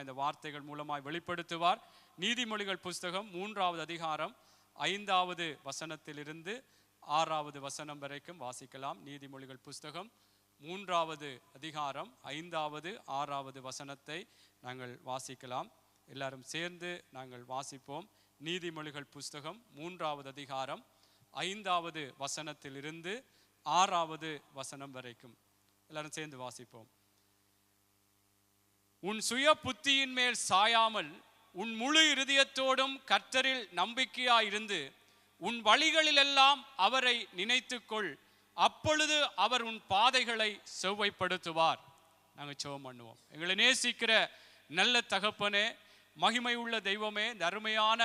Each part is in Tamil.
நிச்சயமாக இந்த வார்த்தைகள் மூலமாய் வெளிப்படுத்துவார். நீதிமொழிகள் புஸ்தகம் 3வது அதிகாரம் 5வது வசனத்திலிருந்து 6வது வசனம் வரைக்கும் வாசிக்கலாம். நீதிமொழிகள் புஸ்தகம் 3வது அதிகாரம் 5வது 6வது வசனத்தை நாங்கள் வாசிக்கலாம். எல்லாரும் சேர்ந்து நாங்கள் வாசிப்போம். நீதிமொழிகள் புஸ்தகம் 3வது அதிகாரம் 5வது வசனத்திலிருந்து 6வது வசனம் வரைக்கும் எல்லாரும் சேர்ந்து வாசிப்போம். உன் சுய புத்தியின் மேல் சாயாமல் உன் முழு இருதயத்தோடும் கர்த்தரில் நம்பிக்கையாயிருந்து உன் வழிகளிலெல்லாம் அவரை நினைத்துக்கொள், அப்பொழுது அவர் உன் பாதைகளை செவ்வைப்படுத்துவார். நாங்கள் ஜெபம் பண்ணுவோம். எங்களை நேசிக்கிற நல்ல தகப்பனே, மகிமை உள்ள தெய்வமே, இந்த அருமையான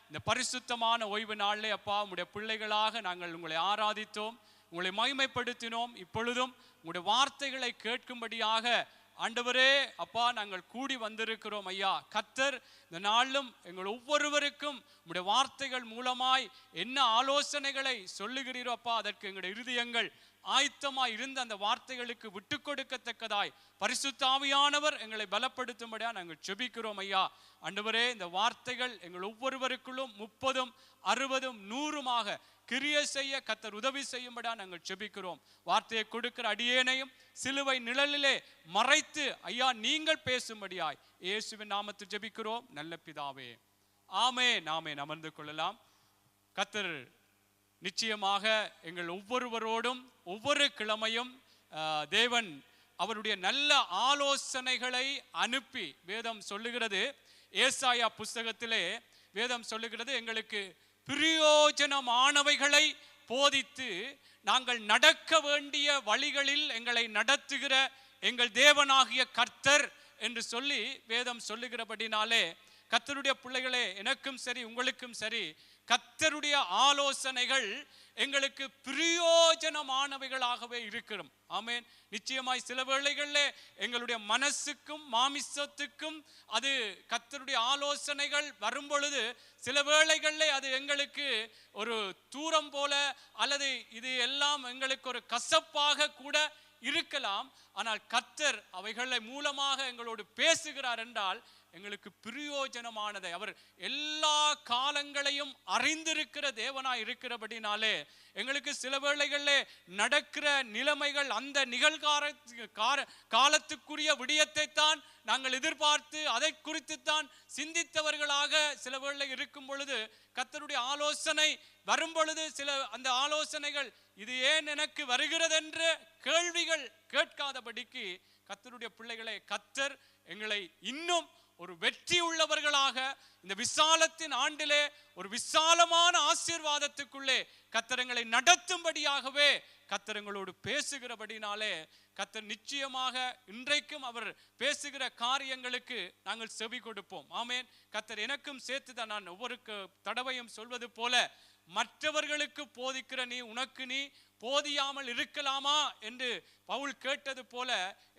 இந்த பரிசுத்தமான ஓய்வு நாளிலே அப்பா உங்களுடைய பிள்ளைகளாக நாங்கள் உங்களை ஆராதித்தோம், உங்களை மகிமைப்படுத்தினோம். இப்பொழுதும் உங்களுடைய வார்த்தைகளை கேட்கும்படியாக ஆண்டவரே அப்பா நாங்கள் கூடி வந்திருக்கிறோம். ஐயா கர்த்தர் இந்த நாளிலும் எங்கள் ஒவ்வொருவருக்கும் உங்களுடைய வார்த்தைகள் மூலமாய் என்ன ஆலோசனைகளை சொல்லுகிறீரோ அப்பா, அதற்கு எங்களுடைய இருதயங்கள் ஆயத்தமாய் இருந்த அந்த வார்த்தைகளுக்கு விட்டு கொடுக்கத்தக்கதாய் பரிசுத்த ஆவியானவர் எங்களை பலப்படுத்தும்படியா நாங்கள் ஜெபிக்கிறோம். ஐயா ஆண்டவரே, இந்த வார்த்தைகள் எங்கள் ஒவ்வொருவருக்குள்ளும் 30, 60, 100 கிரியை செய்ய கர்த்தர் உதவி செய்யும்படியா நாங்கள் ஜெபிக்கிறோம். வார்த்தையை கொடுக்கிற அடியேனையும் சிலுவை நிழலிலே மறைத்து ஐயா நீங்கள் பேசும்படியாய் இயேசுவின் நாமத்தில் ஜெபிக்கிறோம் நல்ல பிதாவே, ஆமென். ஆமென். அமர்ந்து கொள்ளலாம். கர்த்தர் நிச்சயமாக எங்கள் ஒவ்வொருவரோடும் ஒவ்வொரு கிழமையும் தேவன் அவருடைய நல்ல ஆலோசனைகளை அனுப்பி, வேதம் சொல்லுகிறது, ஏசாயா புஸ்தகத்திலே வேதம் சொல்லுகிறது, எங்களுக்கு பிரயோஜனமானவைகளை போதித்து நாங்கள் நடக்க வேண்டிய வழிகளில் எங்களை நடத்துகிற எங்கள் தேவனாகிய கர்த்தர் என்று சொல்லி வேதம் சொல்லுகிறபடினாலே, கர்த்தருடைய பிள்ளைகளே, எனக்கும் சரி உங்களுக்கும் சரி, கர்த்தருடைய ஆலோசனைகள் எங்களுக்கு பிரயோஜனமானவைகளாகவே இருக்கிறோம். ஆமென். நிச்சயமாய் சில வேளைகளிலே எங்களுடைய மனசுக்கும் மாமிசத்துக்கும் அது கர்த்தருடைய ஆலோசனைகள் வரும் பொழுது சில வேளைகளிலே அது எங்களுக்கு ஒரு தூரம் போல அல்லது இது எல்லாம் எங்களுக்கு ஒரு கசப்பாக கூட இருக்கலாம். ஆனால் கர்த்தர் அவைகளை மூலமாக எங்களோடு பேசுகிறார் என்றால் எங்களுக்கு பிரயோஜனமானதை, அவர் எல்லா காலங்களையும் அறிந்திருக்கிற தேவனாய் இருக்கிறபடினாலே எங்களுக்கு சில வேளைகளிலே நடக்கிற நிலைமைகள் அந்த காலத்துக்குரிய விடயத்தை தான் நாங்கள் எதிர்பார்த்து அதை குறித்துத்தான் சிந்தித்தவர்களாக சில வேளை இருக்கும் பொழுது கர்த்தருடைய ஆலோசனை வரும் பொழுது சில அந்த ஆலோசனைகள் இது ஏன் எனக்கு வருகிறது என்ற கேள்விகள் கேட்காதபடிக்கு கர்த்தருடைய பிள்ளைகளை கர்த்தர் எங்களை இன்னும் ஒரு வெற்றி உள்ளவர்களாக இந்த விசாலத்தின் ஆண்டிலே ஒரு விசாலமான ஆசீர்வாதத்துக்குள்ளே கர்த்தரங்களை நடத்தும்படியாகவே கர்த்தரங்களோடு பேசுகிறபடினாலே கர்த்தர் நிச்சயமாக இன்றைக்கும் அவர் பேசுகிற காரியங்களுக்கு நாங்கள் செவி கொடுப்போம். ஆமென். கர்த்தர் எனக்கும் சேர்த்துதான் நான் ஒவ்வொரு தடவையும் சொல்வது போல, மற்றவர்களுக்கு போதிக்கிற நீ உனக்கு நீ போதியாமல் இருக்கலாமா என்று பவுல் கேட்டது போல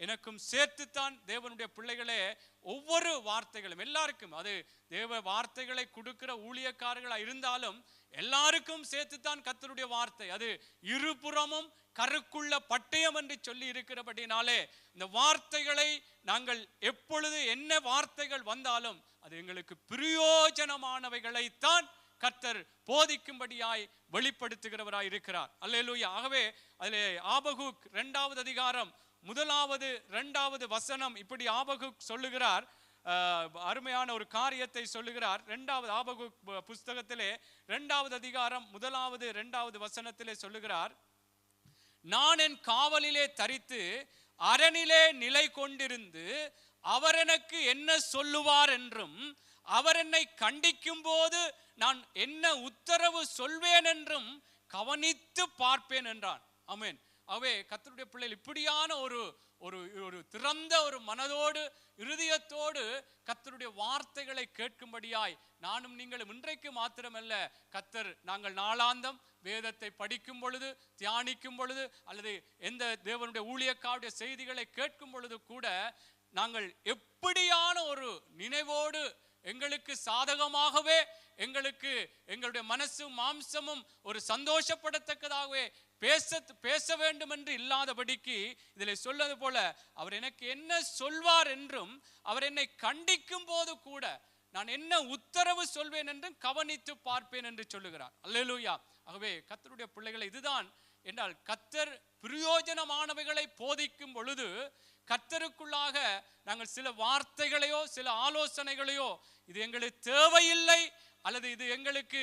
எனக்கும் சேர்த்துத்தான் தேவனுடைய பிள்ளைகளே ஒவ்வொரு வார்த்தைகளும் எல்லாருக்கும், அது தேவ வார்த்தைகளை கொடுக்கிற ஊழியக்காரர்களா இருந்தாலும் எல்லாருக்கும் சேர்த்துத்தான் கர்த்தருடைய வார்த்தை. அது இருபுறமும் கருக்குள்ள பட்டயம் என்று சொல்லி இருக்கிறபடினாலே இந்த வார்த்தைகளை நாங்கள் எப்பொழுது என்ன வார்த்தைகள் வந்தாலும் அது எங்களுக்கு பிரயோஜனமானவைகளைத்தான் கர்த்தர் போதிக்கும்படியாய் வெளிப்படுத்துகிறவராய் இருக்கிறார். அல்லேலூயா. ஆகவே அதிலே ஆபகுக் 2வது அதிகாரம் 1வது 2வது வசனம் இப்படி ஆபகுக் சொல்லுகிறார். அருமையான ஒரு காரியத்தை சொல்லுகிறார். 2வது ஆபகுக் புஸ்தகத்திலே 2வது அதிகாரம் 1வது 2வது வசனத்திலே சொல்லுகிறார், நான் என் காவலிலே தரித்து அரணிலே நிலை கொண்டிருந்து அவர் எனக்கு என்ன சொல்லுவார் என்றும் அவர் என்னை கண்டிக்கும் போது நான் என்ன உத்தரவு சொல்வேன் என்றும் கவனித்து பார்ப்பேன் என்றான். ஆமென். அவே கர்த்தருடைய பிள்ளைகள் இப்படியான ஒரு ஒரு திறந்த ஒரு மனதோடு இருதயத்தோடு கர்த்தருடைய வார்த்தைகளை கேட்கும்படியாய் நானும் நீங்களும் இன்றைக்கு மாத்திரமல்ல, கர்த்தர் நாங்கள் நாளாந்தம் வேதத்தை படிக்கும் பொழுது தியானிக்கும் பொழுது அல்லது எந்த தேவனுடைய ஊழியக்காருடைய செய்திகளை கேட்கும் பொழுது கூட நாங்கள் எப்படியான ஒரு நினைவோடு எங்களுக்கு சாதகமாகவே எங்களுக்கு எங்களுடைய மனசும் மாம்சமும் ஒரு சந்தோஷப்படத்தக்கதாகவே பேச வேண்டும் என்று இல்லாதபடிக்கு இதில் சொல்வது போல அவர் எனக்கு என்ன சொல்வார் என்றும் அவர் என்னை கண்டிக்கும் போது கூட நான் என்ன உத்தரவு சொல்வேன் என்றும் கவனித்து பார்ப்பேன் என்று சொல்லுகிறார். அல்லேலூயா. ஆகவே கர்த்தருடைய பிள்ளைகளை, இதுதான் என்றால் கர்த்தர் பிரயோஜனமானவைகளை போதிக்கும் பொழுது கர்த்தருக்குள்ளாக நாங்கள் சில வார்த்தைகளையோ சில ஆலோசனைகளையோ இது எங்களுக்கு தேவையில்லை அல்லது இது எங்களுக்கு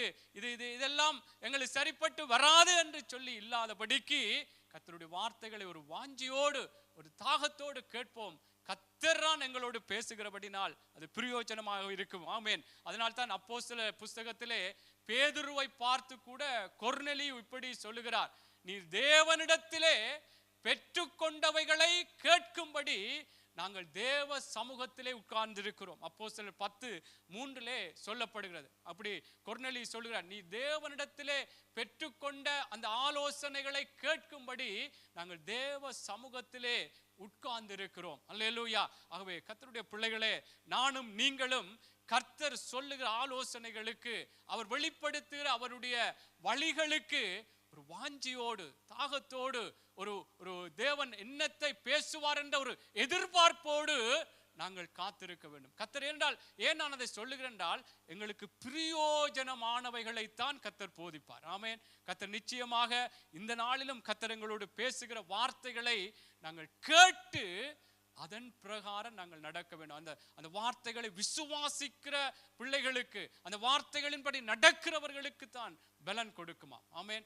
இதெல்லாம் எங்களுக்கு சரிப்பட்டு வராது என்று சொல்லி இல்லாதபடிக்கு கர்த்தருடைய வார்த்தைகளை ஒரு வாஞ்சியோடு ஒரு தாகத்தோடு கேட்போம். கர்த்தர் எங்களோடு பேசுகிறபடினால் அது பிரயோஜனமாக இருக்கும். ஆமென். அதனால் தான் அப்போஸ்தலர் புஸ்தகத்திலே பேதுருவை பார்த்து கூட கொர்நேலியு இப்படி சொல்லுகிறார், நீ தேவனிடத்திலே பெற்றுக்கொண்டவைகளை கேட்கும்படி நாங்கள் தேவ சமூகத்திலே உட்கார்ந்திருக்கிறோம். அப்போஸ்தலர் 10:3 சொல்லப்படுகிறது. அப்படி கொர்நேலியு சொல்லுகிறார், நீ தேவனிடத்திலே பெற்றுக்கொண்ட அந்த ஆலோசனைகளை கேட்கும்படி நாங்கள் தேவ சமூகத்திலே உட்கார்ந்திருக்கிறோம். அல்லேலூயா. ஆகவே கர்த்தருடைய பிள்ளைகளே, நானும் நீங்களும் கர்த்தர் சொல்லுகிற ஆலோசனைகளுக்கு, அவர் வெளிப்படுத்துகிற அவருடைய வழிகளுக்கு ஒரு வாஞ்சியோடு தாகத்தோடு ஒரு தேவன் என்னத்தை பேசுவார் என்ற ஒரு எதிர்பார்ப்போடு நாங்கள் காத்திருக்க வேண்டும். கர்த்தர் என்றால் ஏன் நான் அதை சொல்லுகிறேன் என்றால் எங்களுக்கு பிரயோஜனமானவைகளைத்தான் கர்த்தர் போதிப்பார். ஆமென். கர்த்தர் நிச்சயமாக இந்த நாளிலும் கர்த்தர் எங்களோடு பேசுகிற வார்த்தைகளை நாங்கள் கேட்டு அதன் பிரகாரம் நாங்கள் நடக்க வேண்டும். அந்த வார்த்தைகளை விசுவாசிக்கிற பிள்ளைகளுக்கு, அந்த வார்த்தைகளின்படி நடக்கிறவர்களுக்கு தான் பலன் கொடுக்குமா. ஆமென்.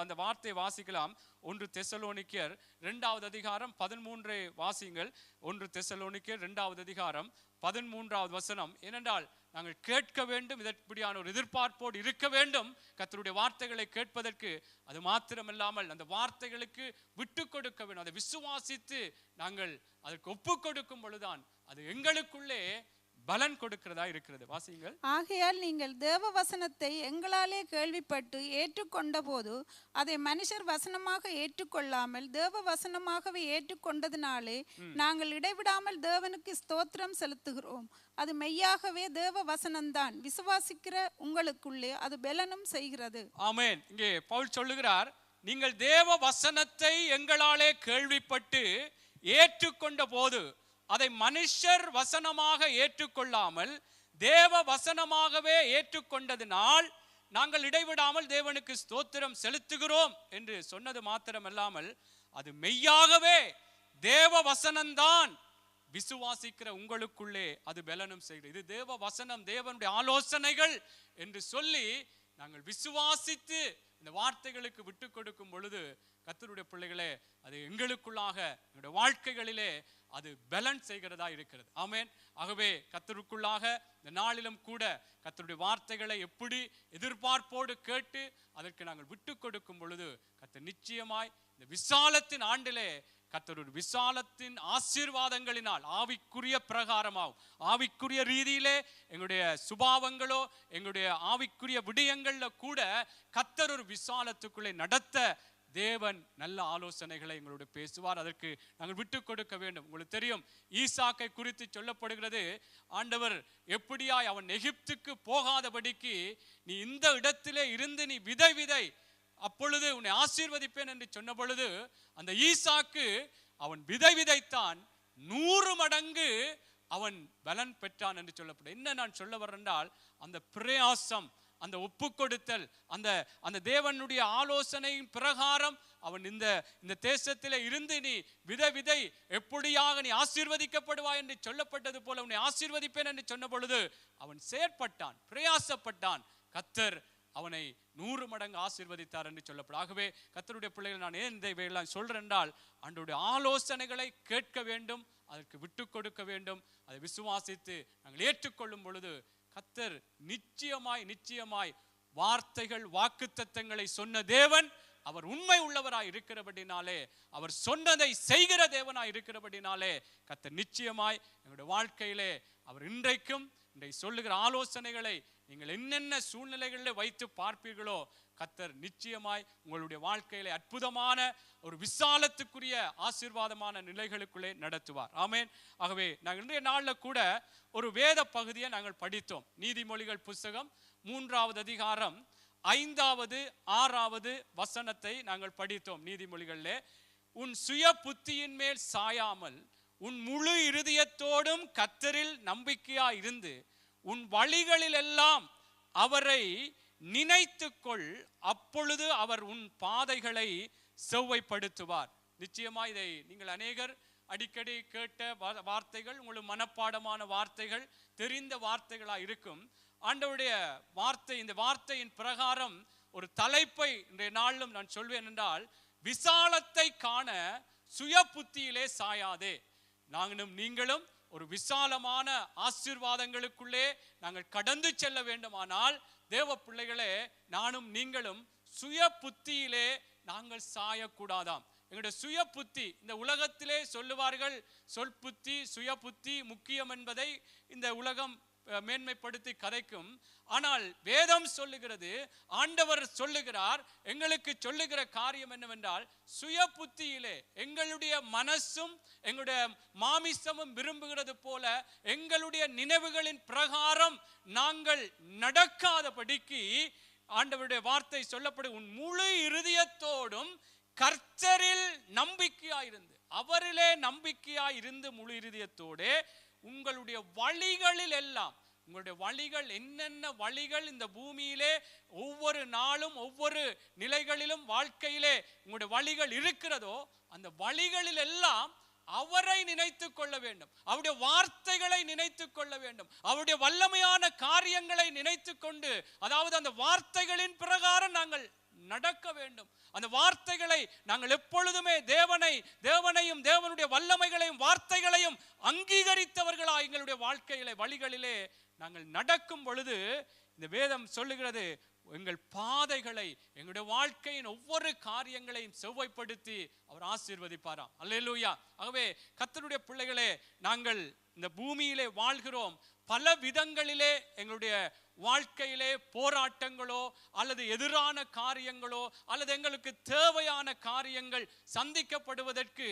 அந்த வார்த்தையை வாசிக்கலாம். 1 தெசலோனிக்கேயர் 2வது அதிகாரம் 13 வாசியுங்கள். 1 தெசலோனிக்கேயர் 2வது அதிகாரம் 13வது வசனம். ஏனென்றால் நாங்கள் கேட்க வேண்டும், இதற்குடியான ஒரு எதிர்பார்ப்போடு இருக்க வேண்டும் கர்த்தருடைய வார்த்தைகளை கேட்பதற்கு. அது மாத்திரமல்லாமல் அந்த வார்த்தைகளுக்கு விட்டு கொடுக்க வேண்டும். அதை விசுவாசித்து நாங்கள் அதற்கு ஒப்பு கொடுக்கும் பொழுதுதான் அது எங்களுக்குள்ளே பலன் கொடுக்கிறதா இருக்கிறது. வாசியுங்கள். ஆகையால் நீங்கள் தேவ வசனத்தை எங்களாலே கேள்விப்பட்டு ஏற்றுக்கொண்ட போது அதை மனுஷர் வசனமாக ஏற்றுக்கொள்ளாமல் தேவ வசனமாகவே ஏற்றுக்கொண்டதினாலே நாங்கள் இடைவிடாமல் தேவனுக்கு ஸ்தோத்திரம் செலுத்துகிறோம். அது மெய்யாகவே தேவ வசனம்தான். விசுவாசிக்கிற உங்களுக்குள்ளே அது பலனும் செய்கிறது. ஆமென். இங்கே பவுல் சொல்லுகிறார், நீங்கள் தேவ வசனத்தை எங்களாலே கேள்விப்பட்டு ஏற்றுக்கொண்ட போது அதை மனுஷர் வசனமாக ஏற்றுக்கொள்ளாமல் தேவ வசனமாகவே ஏற்றுக்கொண்டதினால் நாங்கள் இடைவிடாமல் தேவனுக்கு ஸ்தோத்திரம் செலுத்துகிறோம் என்று சொன்னது மாத்திரமல்லாமல் அது மெய்யாகவே தேவ வசனம்தான். விசுவாசிக்கிற உங்களுக்குள்ளே அது பலனும் செய்கிறது. இது தேவ வசனம், தேவனுடைய ஆலோசனைகள் என்று சொல்லி நாங்கள் விசுவாசித்து இந்த வார்த்தைகளுக்கு விட்டு கொடுக்கும் பொழுது கர்த்தருடைய பிள்ளைகளே, அது எங்களுக்குள்ளாக எங்களுடைய வாழ்க்கைகளிலே அது பலன் செய்கிறதா இருக்கிறது. ஆமென். ஆகவே கர்த்தருக்குள்ளாக இந்த நாளிலும் கூட கர்த்தருடைய வார்த்தைகளை எப்படி எதிர்பார்ப்போடு கேட்டு அதற்கு நாங்கள் விட்டு கொடுக்கும் பொழுது கர்த்தர் நிச்சயமாய் இந்த விசாலத்தின் ஆண்டிலே கர்த்தர் ஒரு விசாலத்தின் ஆசீர்வாதங்களினால் ஆவிக்குரிய பிரகாரமாகும், ஆவிக்குரிய ரீதியிலே எங்களுடைய சுபாவங்களோ எங்களுடைய ஆவிக்குரிய விடயங்கள்ல கூட கர்த்தர் ஒரு விசாலத்துக்குள்ளே நடத்த தேவன் நல்ல ஆலோசனைகளை எங்களோடு பேசுவார். அதற்கு நாங்கள் விட்டு கொடுக்க வேண்டும். உங்களுக்கு தெரியும், ஈசாக்கை குறித்து சொல்லப்படுகிறது, ஆண்டவர் எப்படியாய் அவன் எகிப்துக்கு போகாதபடிக்கு நீ இந்த இடத்திலே இருந்து நீ விதை அப்பொழுது உன்னை ஆசீர்வதிப்பேன் என்று சொன்ன பொழுது அந்த ஈசாக்கு அவன் விதைத்தான் 100 மடங்கு அவன் பலன் பெற்றான் என்று சொல்லப்படும். என்ன நான் சொல்ல வரேன்றால், அந்த பிரயாசம், அந்த ஒப்பு கொடுத்தல், அந்த தேவனுடைய ஆலோசனையின் பிரகாரம் அவன் இந்த தேசத்திலே இருந்து நீ விதை எப்படியாக நீ ஆசீர்வதிக்கப்படுவாய் என்று சொல்லப்பட்டது போல உன்னை ஆசீர்வதிப்பேன் என்று சொன்ன பொழுது அவன் செயற்பட்டான், பிரயாசப்பட்டான். கர்த்தர் அவனை 100 மடங்கு ஆசீர்வதித்தார் என்று சொல்லப்படும். ஆகவே கர்த்தருடைய பிள்ளைகள், நான் ஏன் இதையெல்லாம் சொல்றேன் என்றால், ஆண்டவருடைய ஆலோசனைகளை கேட்க வேண்டும், அதற்கு விட்டு கொடுக்க வேண்டும். அதை விசுவாசித்து நாங்கள் ஏற்றுக்கொள்ளும் பொழுது கர்த்தர் நிச்சயமாய் வார்த்தைகள் வாக்குத்தத்தங்களை சொன்ன தேவன், அவர் உண்மை உள்ளவராய் இருக்கிறபடினாலே, அவர் சொன்னதை செய்கிற தேவனாய் இருக்கிறபடினாலே கர்த்தர் நிச்சயமாய் எங்களுடைய வாழ்க்கையிலே அவர் இன்றைக்கும் சொல்லுகிற ஆலோசனைகளை நீங்கள் என்னென்ன சூழ்நிலைகளில் வைத்து பார்ப்பீர்களோ கர்த்தர் நிச்சயமாய் உங்களுடைய வாழ்க்கையிலே அற்புதமான ஒரு விசாலத்துக்குரிய ஆசீர்வாதமான நிலைகளுக்குள்ளே நடத்துவார். ஆமென். ஆகவே நாங்கள் இன்றைய நாளில் கூட ஒரு வேத பகுதியை நாங்கள் படித்தோம். நீதிமொழிகள் புஸ்தகம் 3வது அதிகாரம் 5வது 6வது வசனத்தை நாங்கள் படித்தோம் நீதிமொழிகளிலே. உன் சுய புத்தியின் மேல் சாயாமல் உன் முழு இருதயத்தோடும் கர்த்தரில் நம்பிக்கையா இருந்து உன் வழிகளில் எல்லாம் அவரை நினைத்துக்கொள், அப்பொழுது அவர் உன் பாதைகளை செவ்வைப்படுத்துவார். நிச்சயமா இதை நீங்கள் அநேகர் அடிக்கடி கேட்ட வார்த்தைகள், உங்களுக்கு மனப்பாடமான வார்த்தைகள், தெரிந்த வார்த்தைகளா இருக்கும். ஆண்டவருடைய வார்த்தை, இந்த வார்த்தையின் பிரகாரம் ஒரு தலைப்பை இன்றைய நாளிலும் நான் சொல்வேன் என்றால், விசாலத்தை காண சுய புத்தியிலே சாயாதே. நாங்களும் நீங்களும் ஒரு விசாலமான ஆசீர்வாதங்களுக்குள்ளே நாங்கள் கடந்து செல்ல வேண்டுமானால் தேவ பிள்ளைகளே, நானும் நீங்களும் சுய புத்தியிலே நாங்கள் சாயக்கூடாதாம். எங்களுடைய சுய புத்தி, இந்த உலகத்திலே சொல்லுவார்கள் சொல் புத்தி சுய புத்தி முக்கியம் என்பதை இந்த உலகம் மேன்மைப்படுத்தி கதைக்கும். ஆனால் வேதம் சொல்லுகிறது, ஆண்டவர் சொல்லுகிறார், எங்களுக்கு சொல்லுகிற காரியம் என்னவென்றால், சுய புத்தியிலே எங்களுடைய மனசும் எங்களுடைய மாமிசமும் விரும்புகிறது போல எங்களுடைய நினைவுகளின் பிரகாரம் நாங்கள் நடக்காதபடிக்கு ஆண்டவருடைய வார்த்தை சொல்லப்படும், உன் முழு இருதயத்தோடும் கர்த்தரில் நம்பிக்கையாயிருந்து, அவரிலே நம்பிக்கையாயிருந்து முழு இருதயத்தோடு உங்களுடைய வழிகளில் எல்லாம், உங்களுடைய வழிகள் என்னென்ன வழிகள் இந்த பூமியிலே ஒவ்வொரு நாளும் ஒவ்வொரு நிலைகளிலும் வாழ்க்கையிலே உங்களுடைய வழிகள் இருக்கிறதோ அந்த வழிகளில் எல்லாம் அவரை நினைத்துக் கொள்ள வேண்டும், அவருடைய வார்த்தைகளை நினைத்துக் கொள்ள வேண்டும், அவருடைய வல்லமையான காரியங்களை நினைத்துக் கொண்டு, அதாவது அந்த வார்த்தைகளின் பிரகாரம் நாங்கள் நடக்க வேண்டும். அந்த வார்த்தைகளை நாங்கள் எப்பொழுதுமே தேவனையும் தேவனுடைய வல்லமைகளையும் வார்த்தைகளையும் அங்கீகரித்தவர்களா எங்களுடைய வாழ்க்கையிலே வழிகளிலே நாங்கள் நடக்கும் பொழுது இந்த வேதம் சொல்லுகிறது, எங்கள் பாதைகளை எங்களுடைய வாழ்க்கையின் ஒவ்வொரு காரியங்களையும் செவ்வாய்ப்படுத்தி அவர் ஆசீர்வதிப்பாராம். அல்லேலூயா. ஆகவே கர்த்தருடைய பிள்ளைகளே, நாங்கள் இந்த பூமியிலே வாழ்கிறோம். பல விதங்களிலே எங்களுடைய வாழ்க்கையிலே போராட்டங்களோ அல்லது எதிரான காரியங்களோ அல்லது எங்களுக்கு தேவையான காரியங்கள் சந்திக்கப்படுவதற்கு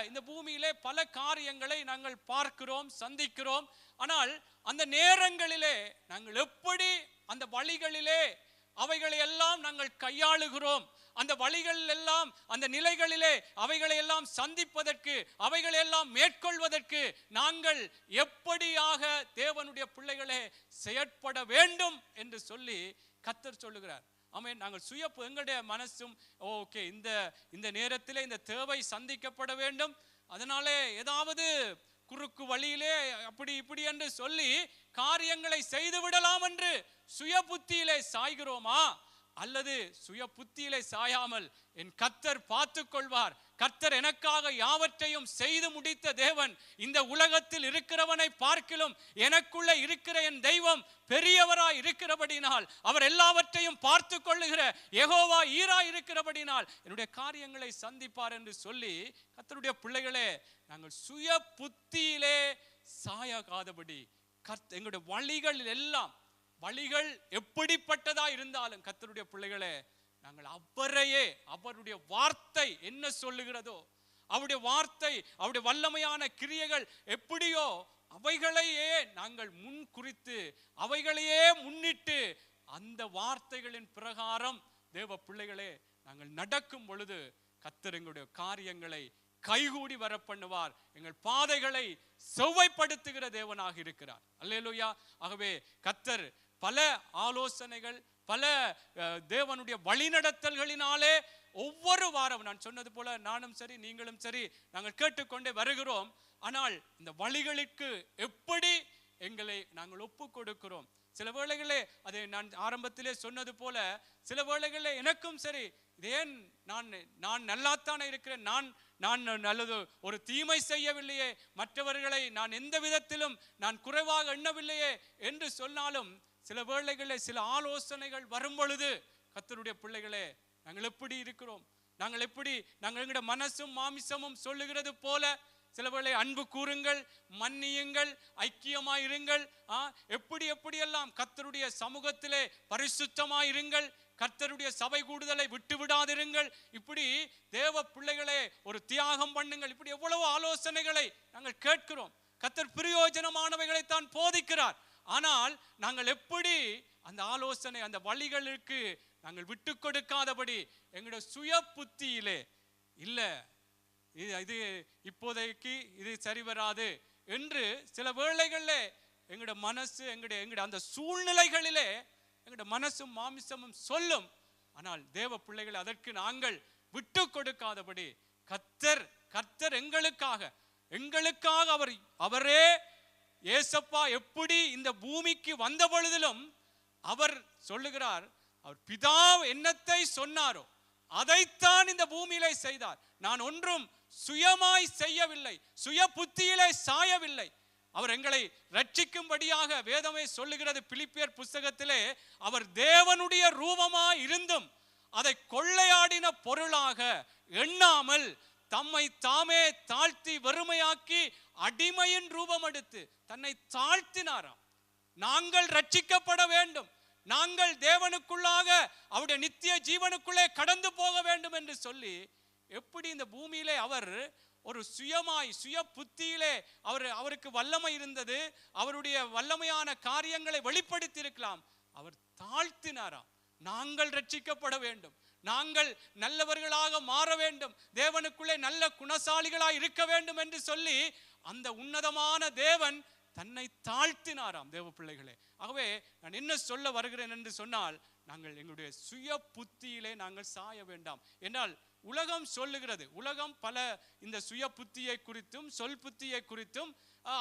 இந்த பூமியிலே பல காரியங்களை நாங்கள் பார்க்கிறோம், சந்திக்கிறோம். ஆனால் அந்த நேரங்களிலே நாங்கள் எப்படி அந்த வழிகளிலே அவைகளை எல்லாம் நாங்கள் கையாளுகிறோம், அந்த வழிகளில் எல்லாம் அந்த நிலைகளிலே அவைகளை எல்லாம் சந்திப்பதற்கு அவைகளை எல்லாம் மேற்கொள்வதற்கு நாங்கள் எப்படியாக தேவனுடைய பிள்ளைகளே செயற்பட வேண்டும் என்று சொல்லி கர்த்தர் சொல்லுகிறார். ஆமென். நாங்கள் எங்களுடைய மனசும் ஓகே, இந்த நேரத்திலே இந்த தேவை சந்திக்கப்பட வேண்டும், அதனாலே ஏதாவது குறுக்கு வழியிலே அப்படி இப்படி என்று சொல்லி காரியங்களை செய்து விடலாம் என்று சுய புத்தியிலே சாய்கிறோமா? அல்லது சுய புத்தியிலே சாயாமல் என் கர்த்தர் பார்த்துக் கொள்வார், கர்த்தர் எனக்காக யாவற்றையும் செய்து முடித்த தேவன், இந்த உலகத்தில் இருக்கிறவனை பார்க்கிலும் எனக்குள்ள இருக்கிற என் தெய்வம் பெரியவராய் இருக்கிறபடினால், அவர் எல்லாவற்றையும் பார்த்து கொள்ளுகிற யெகோவா ஈரா இருக்கிறபடினால் என்னுடைய காரியங்களை சந்திப்பார் என்று சொல்லி கர்த்தருடைய பிள்ளைகளே, நாங்கள் சுய புத்தியிலே சாயாகாதபடி எங்களுடைய வழிகளில் எல்லாம், வழிகள் எப்படிப்பட்டதா இருந்தாலும் கர்த்தருடைய பிள்ளைகளே, நாங்கள் அவரையே, அவருடைய வார்த்தை என்ன சொல்லுகிறதோ, அவருடைய வார்த்தை, அவருடைய வல்லமையான கிரியைகள் எப்படியோ அவைகளையே நாங்கள் முன் குறித்து அவைகளையே முன்னிட்டு அந்த வார்த்தைகளின் பிரகாரம் தேவ பிள்ளைகளே நாங்கள் நடக்கும் பொழுது கர்த்தர் எங்களுடைய காரியங்களை கைகூடி வர பண்ணுவார், எங்கள் பாதைகளை செவ்வாய்ப்படுத்துகிற தேவனாக இருக்கிறார். அல்லேலூயா. ஆகவே கர்த்தர் பல ஆலோசனைகள், பல தேவனுடைய வழிநடத்தல்களினாலே ஒவ்வொரு வாரம் நான் சொன்னது போல நானும் சரி நீங்களும் சரி நாங்கள் கேட்டுக்கொண்டே வருகிறோம். ஆனால் இந்த வழிகளுக்கு எப்படி எங்களை நாங்கள் ஒப்பு கொடுக்கிறோம்? சில வேளைகளே அதை நான் ஆரம்பத்திலே சொன்னது போல சில வேளைகளே எனக்கும் சரி, ஏன் நான் நல்லாத்தானே இருக்கிறேன், நான் நல்லது ஒரு தீமை செய்யவில்லையே, மற்றவர்களை நான் எந்த விதத்திலும் நான் குறைவாக எண்ணவில்லையே என்று சொன்னாலும் சில வேளைகளில் சில ஆலோசனைகள் வரும் பொழுது கர்த்தருடைய பிள்ளைகளே நாங்கள் எப்படி இருக்கிறோம்? நாங்கள் எங்களுடைய மனசும் மாமிசமும் சொல்லுகிறது போல சில வேளை அன்பு கூறுங்கள், மன்னியுங்கள், ஐக்கியமாயிருங்கள், எப்படியெல்லாம் கர்த்தருடைய சமூகத்திலே பரிசுத்தமாயிருங்கள், கர்த்தருடைய சபை கூடுதலை விட்டு விடாதிருங்கள், இப்படி தேவ பிள்ளைகளே ஒரு தியாகம் பண்ணுங்கள், இப்படி எவ்வளவு ஆலோசனைகளை நாங்கள் கேட்கிறோம். கர்த்தர் பிரயோஜனமானவைகளை தான் போதிக்கிறார். ஆனால் நாங்கள் எப்படி அந்த ஆலோசனை, அந்த வழிகளுக்கு நாங்கள் விட்டு கொடுக்காதபடி எங்களுடைய சுய புத்தியிலே இல்ல இது இப்போதைக்கு இது சரி வராது என்று சில வேளைகளிலே எங்களுடைய மனசு எங்களுடைய அந்த சூழ்நிலைகளிலே எங்களுடைய மனசும் மாமிசமும் சொல்லும். ஆனால் தேவ பிள்ளைகள் அதற்கு நாங்கள் விட்டு கொடுக்காதபடி கர்த்தர் எங்களுக்காக அவரே ஏசப்பா எப்படி இந்த பூமிக்கு வந்த பொழுதிலும் அவர் சொல்லுகிறார், அவர் பிதா என்னத்தை சொன்னாரோ அதைத்தான் இந்த பூமியிலே செய்தார். நான் ஒன்றும் சுயமாய் செய்யவில்லை, சுய புத்தியிலே சாயவில்லை. அவர் எங்களை ரட்சிக்கும்படியாக வேதமே சொல்லுகிறது பிலிப்பியர் புஸ்தகத்திலே, அவர் தேவனுடைய ரூபமாய் இருந்தும் அதை கொள்ளையாடின பொருளாக எண்ணாமல் தம்மை தாமே தாழ்த்தி வெறுமையாக்கி அடிமையின் ரூபம் எடுத்து தன்னை தாழ்த்தினாராம். நாங்கள் ரட்சிக்கப்பட வேண்டும், நாங்கள் தேவனுக்குள்ளாக அவருடைய நித்திய ஜீவனுக்குள்ளே கடந்து போக வேண்டும் என்று சொல்லி எப்படி இந்த பூமியிலே அவர் ஒரு சுய புத்தியிலே அவருக்கு வல்லமை இருந்தது, அவருடைய வல்லமையான காரியங்களை வெளிப்படுத்தி இருக்கலாம். அவர் தாழ்த்தினாராம். நாங்கள் ரட்சிக்கப்பட வேண்டும், நாங்கள் நல்லவர்களாக மாற வேண்டும், தேவனுக்குள்ளே நல்ல குணசாலிகளாய் இருக்க வேண்டும் என்று சொல்லி அந்த உன்னதமான தேவன் தன்னை தாழ்த்தினாராம் தேவ பிள்ளைகளே. ஆகவே நான் என்ன சொல்ல வருகிறேன் என்று சொன்னால், நாங்கள் எங்களுடைய சுய புத்தியிலே நாங்கள் சாய வேண்டாம். என்றால் உலகம் சொல்லுகிறது, உலகம் பல இந்த சுய புத்தியை குறித்தும் சொல் புத்தியை குறித்தும்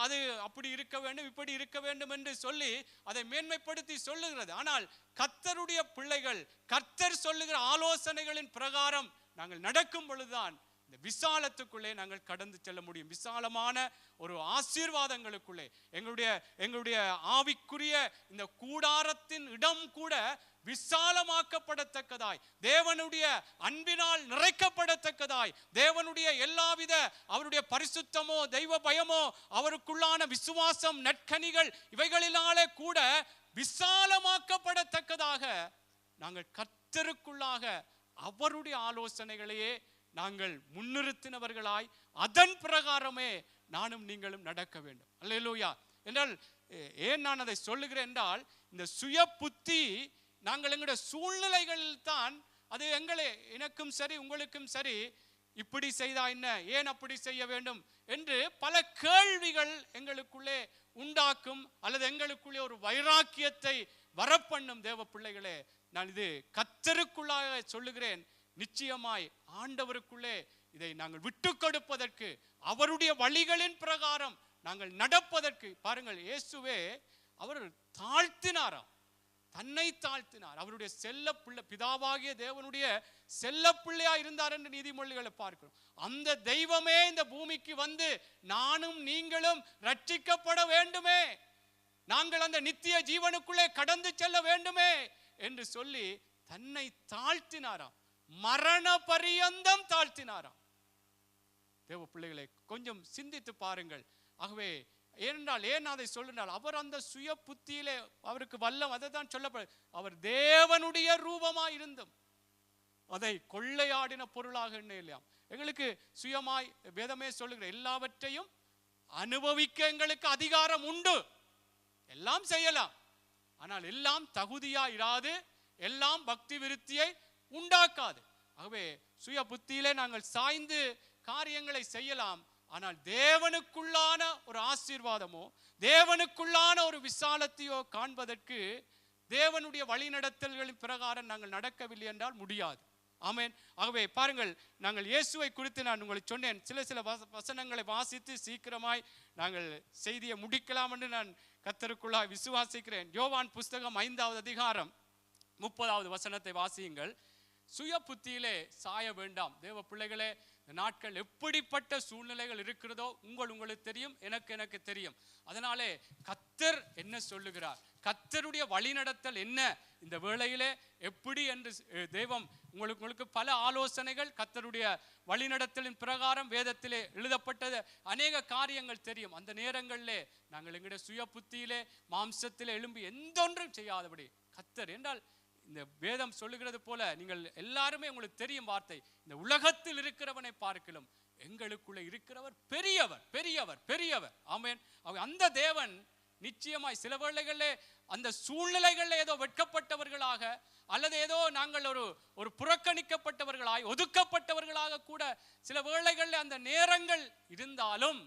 அது அப்படி இருக்க வேண்டும் இப்படி இருக்க வேண்டும் என்று சொல்லி அதை மேன்மைப்படுத்தி சொல்லுகிறது. ஆனால் கர்த்தருடைய பிள்ளைகள் கர்த்தர் சொல்லுகிற ஆலோசனைகளின் பிரகாரம் நாங்கள் நடக்கும் பொழுதுதான் இந்த விசாலத்துக்குள்ளே நாங்கள் கடந்து செல்ல முடியும். விசாலமான ஒரு ஆசீர்வாதங்களுக்குள்ளே எங்களுடைய ஆவிக்குரிய இந்த கூடாரத்தின் இடம் கூட விசாலமாக்கப்படத்தக்கதாய், தேவனுடைய அன்பினால் நிறைக்கப்படத்தக்கதாய், தேவனுடைய எல்லாவித அவருடைய பரிசுத்தமோ தெய்வ பயமோ அவருக்குள்ளான விசுவாசம் நற்கனிகள் இவைகளினாலே கூட விசாலமாக்கப்படத்தக்கதாக நாங்கள் கர்த்தருக்குள்ளாக அவருடைய ஆலோசனைகளையே நாங்கள் முன்னிறுத்தினவர்களாய் அதன் பிரகாரமே நானும் நீங்களும் நடக்க வேண்டும். அல்லேலூயா. என்றால் ஏன் நான் அதை சொல்லுகிறேன் என்றால், இந்த சுய புத்தி நாங்கள் எங்களுடைய சூழ்நிலைகளில் தான் அது எனக்கும் சரி உங்களுக்கும் சரி, இப்படி செய்தா என்ன, ஏன் அப்படி செய்ய வேண்டும் என்று பல கேள்விகள் எங்களுக்குள்ளே உண்டாக்கும், அல்லது எங்களுக்குள்ளே ஒரு வைராக்கியத்தை வரப்பண்ணும். தேவ பிள்ளைகளே, நான் இது கர்த்தருக்குள்ளாக சொல்லுகிறேன். நிச்சயமாய் ஆண்டவருக்குள்ளே இதை நாங்கள் விட்டு கொடுப்பதற்கு, அவருடைய வழிகளின் பிரகாரம் நாங்கள் நடப்பதற்கு, பாருங்கள், இயேசுவே அவர் தாழ்த்தினாராம், தன்னை தாழ்த்தினார். அவருடைய செல்ல பிள்ளை, பிதாவாகிய தேவனுடைய செல்ல பிள்ளையா இருந்தார் என்று நீதிமொழிகளை பார்க்கிறோம். அந்த தெய்வமே இந்த பூமிக்கு வந்து நானும் நீங்களும் ரட்சிக்கப்பட வேண்டுமே, நாங்கள் அந்த நித்திய ஜீவனுக்குள்ளே கடந்து செல்ல வேண்டுமே என்று சொல்லி தன்னை தாழ்த்தினாராம், மரண பரியந்தம் தாழ்த்தினாராம். தேவ பிள்ளைகளை கொஞ்சம் சிந்தித்து பாருங்கள். ஆகவே ஏன் அதை சொல்லினால், அவர் அந்த சுய புத்தியிலே அவருக்கு வல்லம், அதை தான் சொல்லப்படும். அவர் தேவனுடைய ரூபமாய் இருந்தும் அதை கொள்ளையாடின பொருளாக எண்ணலையாம். எங்களுக்கு சுயமாய் வேதமே சொல்லுகிற எல்லாவற்றையும் அனுபவிக்க எங்களுக்கு அதிகாரம் உண்டு, எல்லாம் செய்யலாம். ஆனால் எல்லாம் தகுதியா இராது, எல்லாம் பக்தி விருத்தியை உண்டாக்காது. ஆகவே சுய புத்தியிலே நாங்கள் சாய்ந்து காரியங்களை செய்யலாம். ஆனால் தேவனுக்குள்ளான ஒரு ஆசீர்வாதமோ தேவனுக்குள்ளான ஒரு விசாலத்தையோ காண்பதற்கு தேவனுடைய வழிநடத்தல்களின் பிரகாரம் நாங்கள் நடக்கவில்லை என்றால் முடியாது. ஆமென். ஆகவே பாருங்கள், நாங்கள் இயேசுவை குறித்து நான் உங்களுக்கு சொன்னேன், சில வசனங்களை வாசித்து சீக்கிரமாய் நாங்கள் செய்தியை முடிக்கலாம் என்று நான் கர்த்தருக்குள்ளாய் விசுவாசிக்கிறேன். யோவான் புஸ்தகம் 5வது அதிகாரம் 30வது வசனத்தை வாசியுங்கள். சுய புத்தியிலே சாய வேண்டாம். தேவ பிள்ளைகளே, இந்த நாட்கள் எப்படிப்பட்ட சூழ்நிலைகள் இருக்கிறதோ உங்களுக்கு தெரியும், எனக்கு தெரியும். அதனாலே கர்த்தர் என்ன சொல்லுகிறார், கர்த்தருடைய வழிநடத்தல் என்ன, இந்த வேளையிலே எப்படி என்று தெய்வம் உங்களுக்கு பல ஆலோசனைகள் கர்த்தருடைய வழிநடத்தலின் பிரகாரம் வேதத்திலே எழுதப்பட்டது அநேக காரியங்கள் தெரியும். அந்த நேரங்களிலே நாங்கள் எங்களுடைய சுய புத்தியிலே மாம்சத்திலே எழும்பி எந்தொன்றும் செய்யாதபடி கர்த்தர் என்றால், இந்த வேதம் சொல்லுகிறது போல, நீங்கள் எல்லாருமே உங்களுக்கு தெரியும் வார்த்தை, இந்த உலகத்தில் இருக்கிறவனை பார்க்கலாம் எங்களுக்குள்ள இருக்கிறவர் பெரியவர் பெரியவர் பெரியவர். ஆமென். அந்த தேவன் நிச்சயமாய் சில வேளைகளிலே அந்த சூழ்நிலைகளில் ஏதோ வெட்கப்பட்டவர்களாக அல்லது ஏதோ நாங்கள் ஒரு புறக்கணிக்கப்பட்டவர்களாய் ஒதுக்கப்பட்டவர்களாக கூட சில வேளைகளில் அந்த நேரங்கள் இருந்தாலும்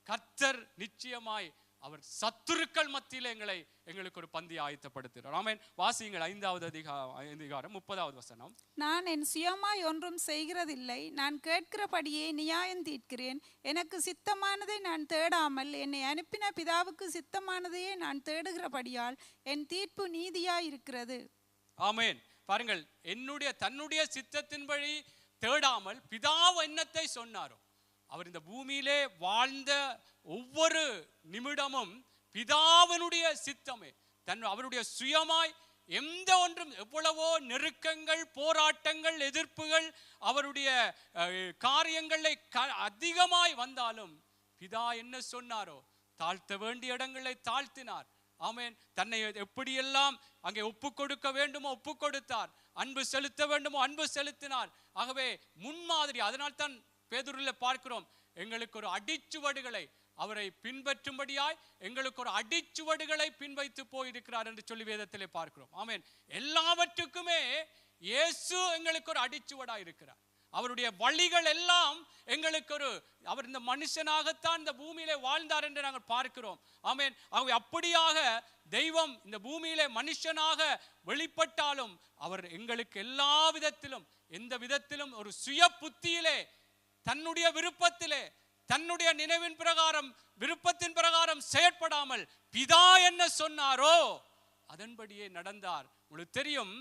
கர்த்தர் நிச்சயமாய் அவர் சத்துருக்கள் மத்தியில் எங்களுக்கு ஒரு பந்தி ஆயத்தப்படுத்துகிறார். ஆமென். வாசியுங்கள் 5வது அதிகாரம் 30வது வசனம். நான் என் சுயமாய் ஒன்றும் செய்கிறதில்லை, நான் கேட்கிறபடியே நியாயம் தீர்க்கிறேன். எனக்கு சித்தமானதை நான் தேடாமல் என்னை அனுப்பின பிதாவுக்கு சித்தமானதையே நான் தேடுகிறபடியால் என் தீர்ப்பு நீதியாய் இருக்கிறது. ஆமென். பாருங்கள், தன்னுடைய சித்தத்தின்படி தேடாமல் பிதாவு என்னத்தை சொன்னாரோ, அவர் இந்த பூமியிலே வாழ்ந்த ஒவ்வொரு நிமிடமும் பிதாவினுடைய சித்தமே, அவருடைய சுயமாய் எந்த ஒன்றும், எவ்வளவோ நெருக்கங்கள், போராட்டங்கள், எதிர்ப்புகள் அவருடைய காரியங்களை அதிகமாய் வந்தாலும் பிதா என்ன சொன்னாரோ தாழ்த்த வேண்டிய இடங்களை தாழ்த்தினார். ஆமென். தன்னை எப்படியெல்லாம் அங்கே ஒப்பு கொடுக்க வேண்டுமோ ஒப்பு கொடுத்தார், அன்பு செலுத்த வேண்டுமோ அன்பு செலுத்தினார். ஆகவே முன்மாதிரி. அதனால் தான் பேதுருவில் பார்க்கிறோம், எங்களுக்கு ஒரு அடிச்சுவடுகளை அவரை பின்பற்றும்படியாய் எங்களுக்கு ஒரு அடிச்சுவடுகளை பின்வைத்து போயிருக்கிறார் என்று சொல்லி வேதத்திலே பார்க்கிறோம். ஆமென். எல்லாவற்றுக்குமே இயேசு எங்களுக்கு ஒரு அடிச்சுவடாய் இருக்கிறார். அவருடைய வழிகள் எல்லாம் எங்களுக்கு அவர் இந்த மனுஷனாகத்தான் இந்த பூமியிலே வாழ்ந்தார் என்று நாங்கள் பார்க்கிறோம். ஆமென். அப்படியாக தெய்வம் இந்த பூமியிலே மனுஷனாக வெளிப்பட்டாலும் அவர் எங்களுக்கு எல்லா விதத்திலும், எந்த விதத்திலும் ஒரு சுய புத்தியிலே, தன்னுடைய விருப்பத்திலே, தன்னுடைய நினைவின் பிரகாரம், விருப்பத்தின் பிரகாரம் செயற்படாமல் பிதா என்ன சொன்னாரோ அதன்படியே நடந்தார். உங்களுக்கு தெரியும்,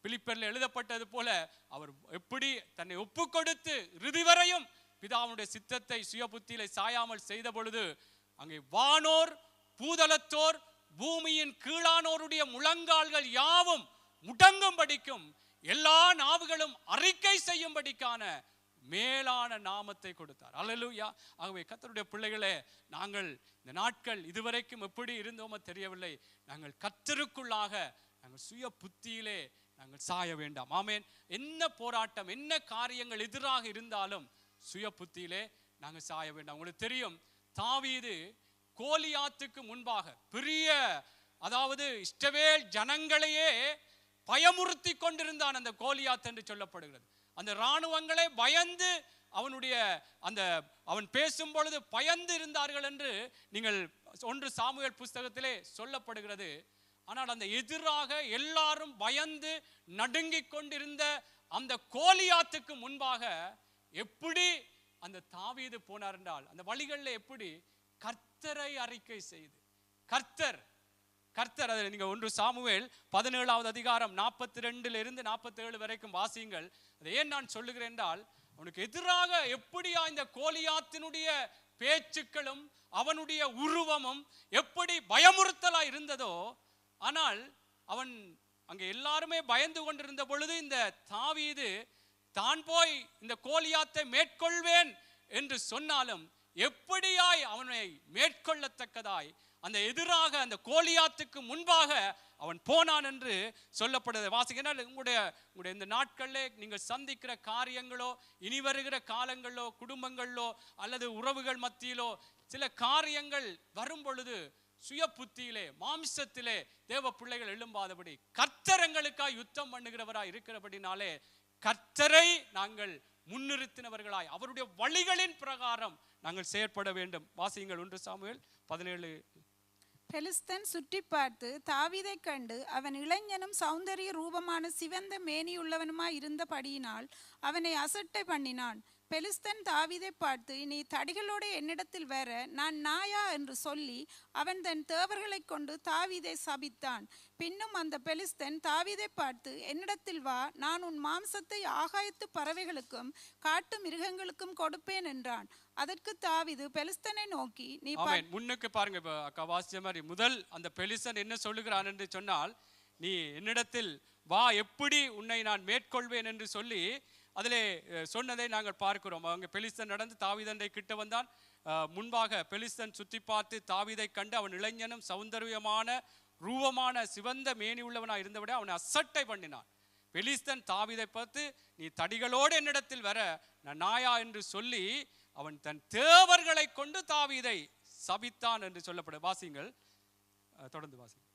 பிலிப்பியரில் எழுதப்பட்டது போல அவர் எப்படி தன்னை ஒப்பு கொடுத்து இறுதி வரையும் பிதாவுடைய சித்தத்தை சுய புத்தியிலே சாயாமல் செய்த பொழுது அங்கே வானோர் பூதலத்தோர் பூமியின் கீழானோருடைய முழங்கால்கள் யாவும் முடங்கும்படிக்கும் எல்லா நாவுகளும் அறிக்கை செய்யும்படிக்கான மேலான நாமத்தை கொடுத்தார். அல்லேலூயா. ஆகவே கர்த்தருடைய பிள்ளைகளே, நாங்கள் இந்த நாட்கள் இதுவரைக்கும் எப்படி இருந்தோமோ தெரியவில்லை. நாங்கள் கர்த்தருக்குள்ளாக நாங்கள் சுய புத்தியிலே நாங்கள் சாய வேண்டாம். ஆமென். என்ன போராட்டம், என்ன காரியங்கள் எதிராக இருந்தாலும் சுய புத்தியிலே நாங்கள் சாய வேண்டாம். உங்களுக்கு தெரியும், தாவீது கோலியாத்துக்கு முன்பாக பெரிய, அதாவது இஸ்ரவேல் ஜனங்களையே பயமுறுத்தி கொண்டிருந்தான் அந்த கோலியாத் என்று சொல்லப்படுகிறது. அந்த இராணுவங்களை பயந்து அவன் பேசும் பொழுது பயந்து இருந்தார்கள் என்று நீங்கள் 1 சாமுவேல் புஸ்தகத்திலே சொல்லப்படுகிறது. ஆனால் அந்த எதிராக எல்லாரும் பயந்து நடுங்கிக் கொண்டிருந்த அந்த கோலியாத்துக்கு முன்பாக எப்படி அந்த தாவீது போனார் என்றால், அந்த வழிகளில் எப்படி கர்த்தரை அறிக்கை செய்து, கர்த்தர் அதை நீங்க 1 சாமுவேல் 17வது அதிகாரம் 42 47 வரைக்கும் வாசியுங்கள். அதை ஏன் நான் சொல்லுகிறேன் என்றால், அவனுக்கு எதிராக எப்படியா இந்த கோலியாத்தினுடைய பேச்சுக்களும் அவனுடைய உருவமும் எப்படி பயமுறுத்தலா இருந்ததோ, ஆனால் அவன் அங்கே எல்லாருமே பயந்து கொண்டிருந்த பொழுது இந்த தாவீது தான் போய் இந்த கோலியாத்தை மேற்கொள்வேன் என்று சொன்னாலும் எப்படியாய் அவனை மேற்கொள்ளத்தக்கதாய் அந்த எதிராக அந்த கோலியாத்துக்கு முன்பாக அவன் போனான் என்று சொல்லப்படுது. வாசிக்கிறால் உங்களுடைய இந்த நாட்களிலே நீங்கள் சந்திக்கிற காரியங்களோ, இனி வருகிற காலங்களோ, குடும்பங்களோ அல்லது உறவுகள் மத்தியிலோ சில காரியங்கள் வரும் பொழுது சுய புத்தியிலே, மாம்சத்திலே தேவ பிள்ளைகள் எழும்பாதபடி கர்த்தர் எங்களுக்காய் யுத்தம் பண்ணுகிறவராய் இருக்கிறபடினாலே கர்த்தரை நாங்கள் முன்னிறுத்தினவர்களாய் அவருடைய வழிகளின் பிரகாரம் நாங்கள் செயற்பட வேண்டும். வாசியுங்கள் 1 சாமுவேல் 17. பெலிஸ்தன் சுற்றி பார்த்து தாவீதை கண்டு அவன் இளைஞனும் சௌந்தரிய ரூபமான சிவந்த மேனியுள்ளவனுமாய் இருந்தபடியினால் அவனை அசட்டை பண்ணினான். பெலிஸ்தன் தாவீதை பார்த்து, நீ தடிகளோடு என்னிடத்தில் வர நான் நாயா என்று சொல்லி அவன் தன் தேவர்களை கொண்டு தாவீதை சபித்தான். பின்னும் அந்த பெலிஸ்தன் தாவீதை பார்த்து, என்னிடத்தில் வா, நான் உன் மாம்சத்தை ஆகாயத்து பறவைகளுக்கும் காட்டு மிருகங்களுக்கும் கொடுப்பேன் என்றான். அதற்கு தாவீது பெலிஸ்தனை நோக்கி, நீ முன்னுக்கு பாருங்க, அக்கா வாசிச்ச மாதிரி முதல் அந்த பெலிஸ்தன் என்ன சொல்லுகிறான் என்று சொன்னால், நீ என்னிடத்தில் வா, எப்படி உன்னை நான் மேற்கொள்வேன் என்று சொல்லி அதிலே சொன்னதை நாங்கள் பார்க்கிறோம். அவங்க பெலிஸ்தன் நடந்து தாவீதண்டை கிட்ட வந்தான். முன்பாக பெலிஸ்தன் சுற்றி பார்த்து தாவீதை கண்டு அவன் இளைஞனும் சௌந்தரியமான ரூபமான சிவந்த மேனி உள்ளவனாக இருந்தபடி அவனை அசட்டை பண்ணினான். பெலிஸ்தன் தாவீதை பார்த்து, நீ தடிகளோடு என்னிடத்தில் வர நான் நாயா என்று சொல்லி அவன் தன் தேவர்களை கொண்டு தாவீதை சபித்தான் என்று சொல்லப்படும். வாசிங்கள், தொடர்ந்து வாசிங்க.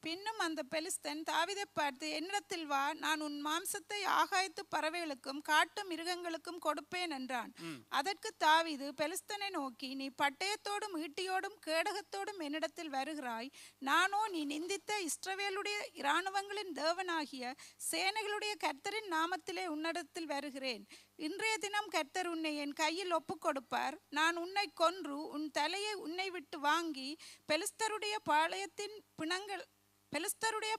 பின்னும் அந்த பெலிஸ்தன் தாவீதை பார்த்து, என்னிடத்தில் வா, நான் உன் மாம்சத்தை ஆகாயத்து பறவைகளுக்கும் காட்டு மிருகங்களுக்கும் கொடுப்பேன் என்றான். அதற்கு தாவீது பெலிஸ்தனை நோக்கி, நீ பட்டயத்தோடும் ஈட்டியோடும் கேடகத்தோடும் என்னிடத்தில் வருகிறாய், நானோ நீ நிந்தித்த இஸ்ரவேலுடைய இராணுவங்களின் தேவனாகிய சேனைகளுடைய கர்த்தரின் நாமத்திலே உன்னிடத்தில் வருகிறேன். இன்றைய தினம் கர்த்தர் உன்னை என் கையில் ஒப்புக் கொடுப்பார். நான் உன்னை கொன்று உன் தலையை உன்னை விட்டு வாங்கி பெலிஸ்தருடைய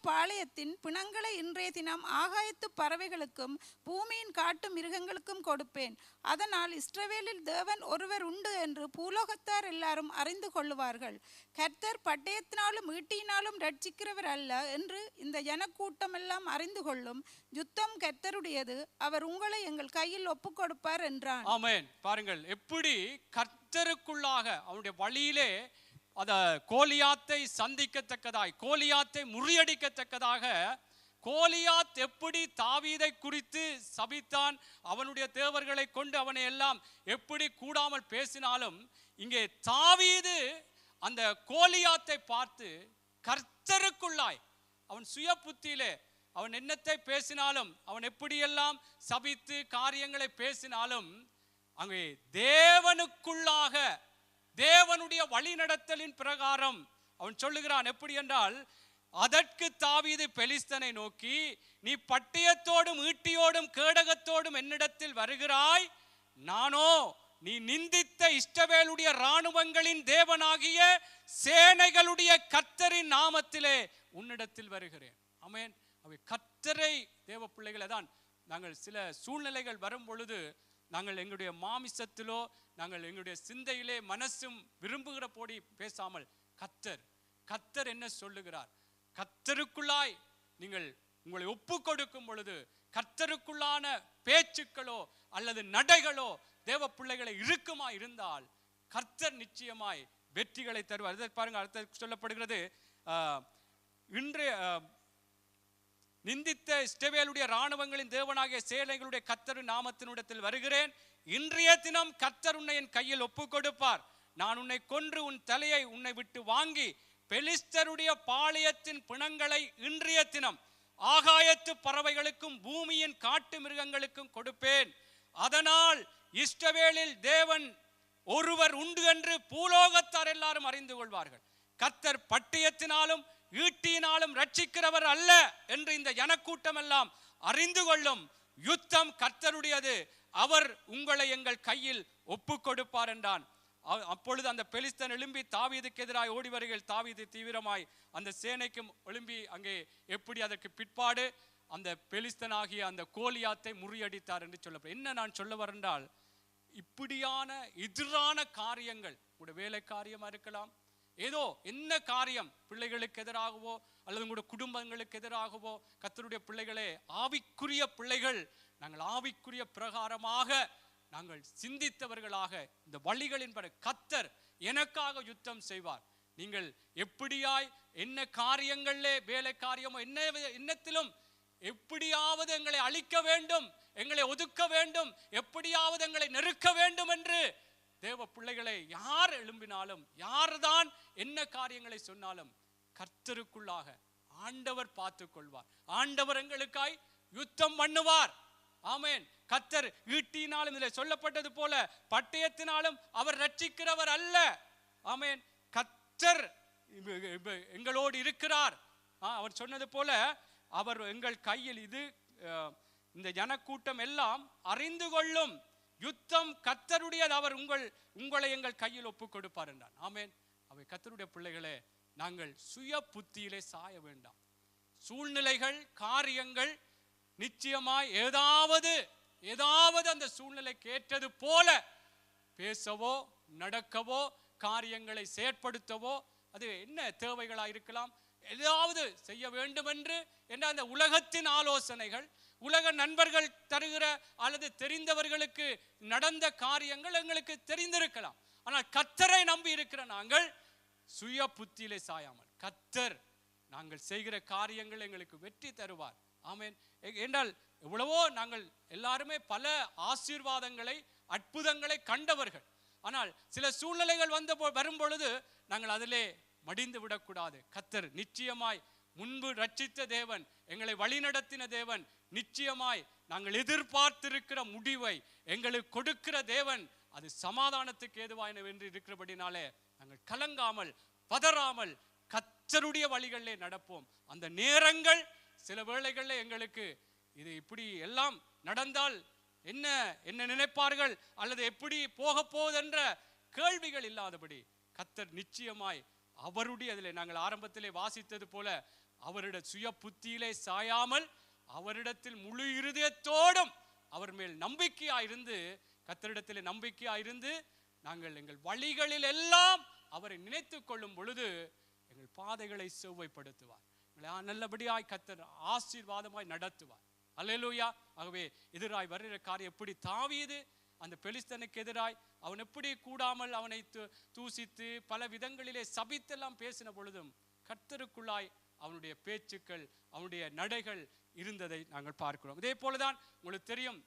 பாளையத்தின் பிணங்களை இன்றைய தினம் ஆகாயத்து பறவைகளுக்கும் பூமியின் காட்டு மிருகங்களுக்கும் கொடுப்பேன். அதனால் இஸ்ரவேலில் தேவன் ஒருவர் உண்டு என்று பூலோகத்தார் எல்லாரும் அறிந்து கொள்ளுவார்கள். கர்த்தர் பட்டயத்தினாலும் ஈட்டியினாலும் ரட்சிக்கிறவர் அல்ல என்று இந்த ஜனக்கூட்டமெல்லாம் அறிந்து கொள்ளும். யுத்தம் கர்த்தருடையது, அவர் உங்களை எங்கள் கையில் ஒப்புக் கொடுப்பார் என்றான். ஆமென். பாருங்கள், எப்படி கர்த்தருக்குள்ளாக அவனுடைய வழியிலே அத கோலியாத்தை சந்திக்கத்தக்கதாய், கோலியாத்தை முறியடிக்கத்தக்கதாக, கோலியாத் எப்படி தாவீதை குறித்து சபித்தான், அவனுடைய தேவர்களை கொண்டு அவனை எல்லாம் எப்படி கூடாமல் பேசினாலும், இங்கே தாவீது அந்த கோலியாத்தை பார்த்து கர்த்தருக்குள்ளாய், அவன் சுய புத்தியிலே அவன் என்னத்தை பேசினாலும், அவன் எப்படியெல்லாம் சபித்து காரியங்களை பேசினாலும், அங்கே தேவனுக்குள்ளாக தேவனுடைய வழிநடத்தலின் பிரகாரம் அவன் சொல்லுகிறான். எப்படி என்றால், அதற்கு தாவீது பெலிஸ்தனை நோக்கி, நீ பட்டயத்தோடும் ஈட்டியோடும் கேடகத்தோடும் என்னிடத்தில் வருகிறாய், நானோ நீ நிந்தித்த இஸ்ரவேலுடைய இராணுவங்களின் தேவனாகிய சேனைகளுடைய கர்த்தரின் நாமத்திலே உன்னிடத்தில் வருகிறேன். ஆமென். அவை கர்த்தரை, தேவ பிள்ளைகளை தான் நாங்கள் சில சூழ்நிலைகள் வரும் பொழுது நாங்கள் எங்களுடைய மாமிசத்திலோ நாங்கள் எங்களுடைய சிந்தையிலே மனசும் விரும்புகிற போடி பேசாமல், கர்த்தர் என்ன சொல்லுகிறார், கர்த்தருக்குள்ளாய் நீங்கள் உங்களை ஒப்பு கொடுக்கும் பொழுது கர்த்தருக்குள்ளான பேச்சுக்களோ அல்லது நடைகளோ தேவ பிள்ளைகளை இறுக்கமா இருந்தால் கர்த்தர் நிச்சயமாய் வெற்றிகளை தருவார். இதை பாருங்க, அடுத்த சொல்லப்படுகிறது, இன்றைய நிந்தித்த இஸ்ரவேலுடைய இராணுவங்களின் தேவனாகிய சேனைகளுடைய கர்த்தரின் நாமத்தினிடத்தில் வருகிறேன், இன்றைய தினம் கர்த்தர் உன்னை என் கையில் ஒப்புக் கொடுப்பார், நான் உன்னை கொன்று உன் தலையை உன்னை விட்டு வாங்கி பெலிஸ்தருடைய பாளையத்தின் பிணங்களை இன்றைய தினம் ஆகாயத்து பறவைகளுக்கும் பூமியின் காட்டு மிருகங்களுக்கும் கொடுப்பேன். அதனால் இஸ்ரவேலில் தேவன் ஒருவர் உண்டு என்று பூலோகத்தார் எல்லாரும் அறிந்து கொள்வார்கள். கர்த்தர் பட்டயத்தினாலும் ஈட்டியினாலும் ரட்சிக்கிறவர் அல்ல என்று இந்த ஜனக்கூட்டம் எல்லாம் அறிந்து கொள்ளும். யுத்தம் கர்த்தருடையது, அவர் உங்களை எங்கள் கையில் ஒப்புக் கொடுப்பார் என்றான். அப்பொழுது அந்த பெலிஸ்தன் எழும்பி தாவீதுக்கு எதிராய் ஓடி வருகையில் தாவீது தீவிரமாய் அந்த சேனைக்கும் எழும்பி அங்கே எப்படி அதற்கு பிற்பாடு அந்த பெலிஸ்தனாகிய அந்த கோலியாத்தை முறியடித்தார் என்று சொல்லப்படும். என்ன நான் சொல்ல வரேன்றால், இப்படியான எதிரான காரியங்கள் உங்களுடைய வேலை காரியமா இருக்கலாம், ஏதோ என்ன காரியம் பிள்ளைகளுக்கு எதிராகவோ அல்லது உங்களுடைய குடும்பங்களுக்கு எதிராகவோ, கர்த்தருடைய பிள்ளைகளே, ஆவிக்குரிய பிள்ளைகள், நாங்கள் ஆவிக்குரிய பிரகாரமாக நாங்கள் சிந்தித்தவர்களாக இந்த வழிகளின் படி கர்த்தர் எனக்காக யுத்தம் செய்வார். நீங்கள் எப்படியாய் என்ன காரியங்களிலே வேலை காரியமோ என்னத்திலும் எப்படியாவது எங்களை அழிக்க வேண்டும், எங்களை ஒதுக்க வேண்டும், எப்படியாவது எங்களை நெருக்க வேண்டும் என்று தேவ பிள்ளைகளை யார் எழும்பினாலும், யார்தான் என்ன காரியங்களை சொன்னாலும் கர்த்தருக்குள்ளாக ஆண்டவர் பார்த்துக் கொள்வார். ஆண்டவர் எங்களுக்காய் யுத்தம் பண்ணுவார். ஆமென். கர்த்தர் ஈட்டினாலும், இதில் சொல்லப்பட்டது போல பட்டயத்தினாலும் அவர் ரட்சிக்கிறவர் அல்ல. ஆமென். கர்த்தர் எங்களோடு இருக்கிறார். அவர் சொன்னது போல அவர் எங்கள் கையில், இது இந்த ஜனக்கூட்டம் எல்லாம் அறிந்து கொள்ளும், யுத்தம் கர்த்தருடையது, அவர் உங்களை எங்கள் கையில் ஒப்புக் கொடுப்பார் என்றார். ஆமென். அவை கர்த்தருடைய பிள்ளைகளே, நாங்கள் சுய புத்தியிலே சாய வேண்டாம். சூழ்நிலைகள், காரியங்கள் நிச்சயமாய் ஏதாவது அந்த சூழ்நிலைக்கு ஏற்றது போல பேசவோ நடக்கவோ காரியங்களை செயற்படுத்தவோ, அது என்ன தேவைகளாக இருக்கலாம், ஏதாவது செய்ய வேண்டும் என்று அந்த உலகத்தின் ஆலோசனைகள், உலக நண்பர்கள் தருகிற அல்லது தெரிந்தவர்களுக்கு நடந்த காரியங்கள் எங்களுக்கு தெரிந்திருக்கலாம். ஆனால் கர்த்தரை நம்பி இருக்கிற நாங்கள் சுய புத்தியிலே சாயாமல், கர்த்தர் நாங்கள் செய்கிற காரியங்கள் எங்களுக்கு வெற்றி தருவார். ஆமென். என்றால் எவ்வளவோ நாங்கள் எல்லாருமே பல ஆசீர்வாதங்களை, அற்புதங்களை கண்டவர்கள். ஆனால் சில சூழ்நிலைகள் வரும் பொழுது நாங்கள் அதிலே மடிந்து விடக்கூடாது. கர்த்தர் நிச்சயமாய் முன்பு ரட்சித்த தேவன், எங்களை வழிநடத்தின தேவன், நிச்சயமாய் நாங்கள் எதிர்பார்த்திருக்கிற முடிவை எங்களுக்கு கொடுக்கிற தேவன். அது சமாதானத்துக்கு ஏதுவாயின என்று இருக்கிறபடினாலே நாங்கள் கலங்காமல் பதறாமல் கர்த்தருடைய வழிகளிலே நடப்போம். அந்த நேரங்கள் சில வேளைகளில் எங்களுக்கு இது இப்படி எல்லாம் நடந்தால் என்ன என்ன நினைப்பார்கள் அல்லது எப்படி போக போவதென்ற கேள்விகள் இல்லாதபடி கர்த்தர் நிச்சயமாய் அவருடைய அதில் நாங்கள் ஆரம்பத்திலே வாசித்தது போல அவருடைய சுய புத்தியிலே சாயாமல் அவரிடத்தில் முழு இருதயத்தோடும் அவர் மேல் நம்பிக்கையாயிருந்து, கர்த்தரிடத்திலே நம்பிக்கையாயிருந்து நாங்கள் எங்கள் வழிகளில் எல்லாம் அவரை நினைத்து கொள்ளும் பொழுது எங்கள் பாதைகளை செவ்வைப்படுத்துவார். நல்லபடியாய் கர்த்தர் ஆசீர்வாதமாய் நடத்துவார். அல்லேலூயா. ஆகவே எதிராய் வருகிற காரியம் எப்படி தாவீது அந்த பெலிஸ்தனுக்கு எதிராய் அவன் எப்படி கூடாமல் அவனை தூசித்து பல விதங்களிலே சபித்தெல்லாம் பேசின பொழுதும் கர்த்தருக்குள்ளாய் அவனுடைய பேச்சுக்கள் அவனுடைய நடைகள் இருந்ததை நாங்கள் பார்க்கிறோம். இதே போலதான் உங்களுக்கு தெரியும்,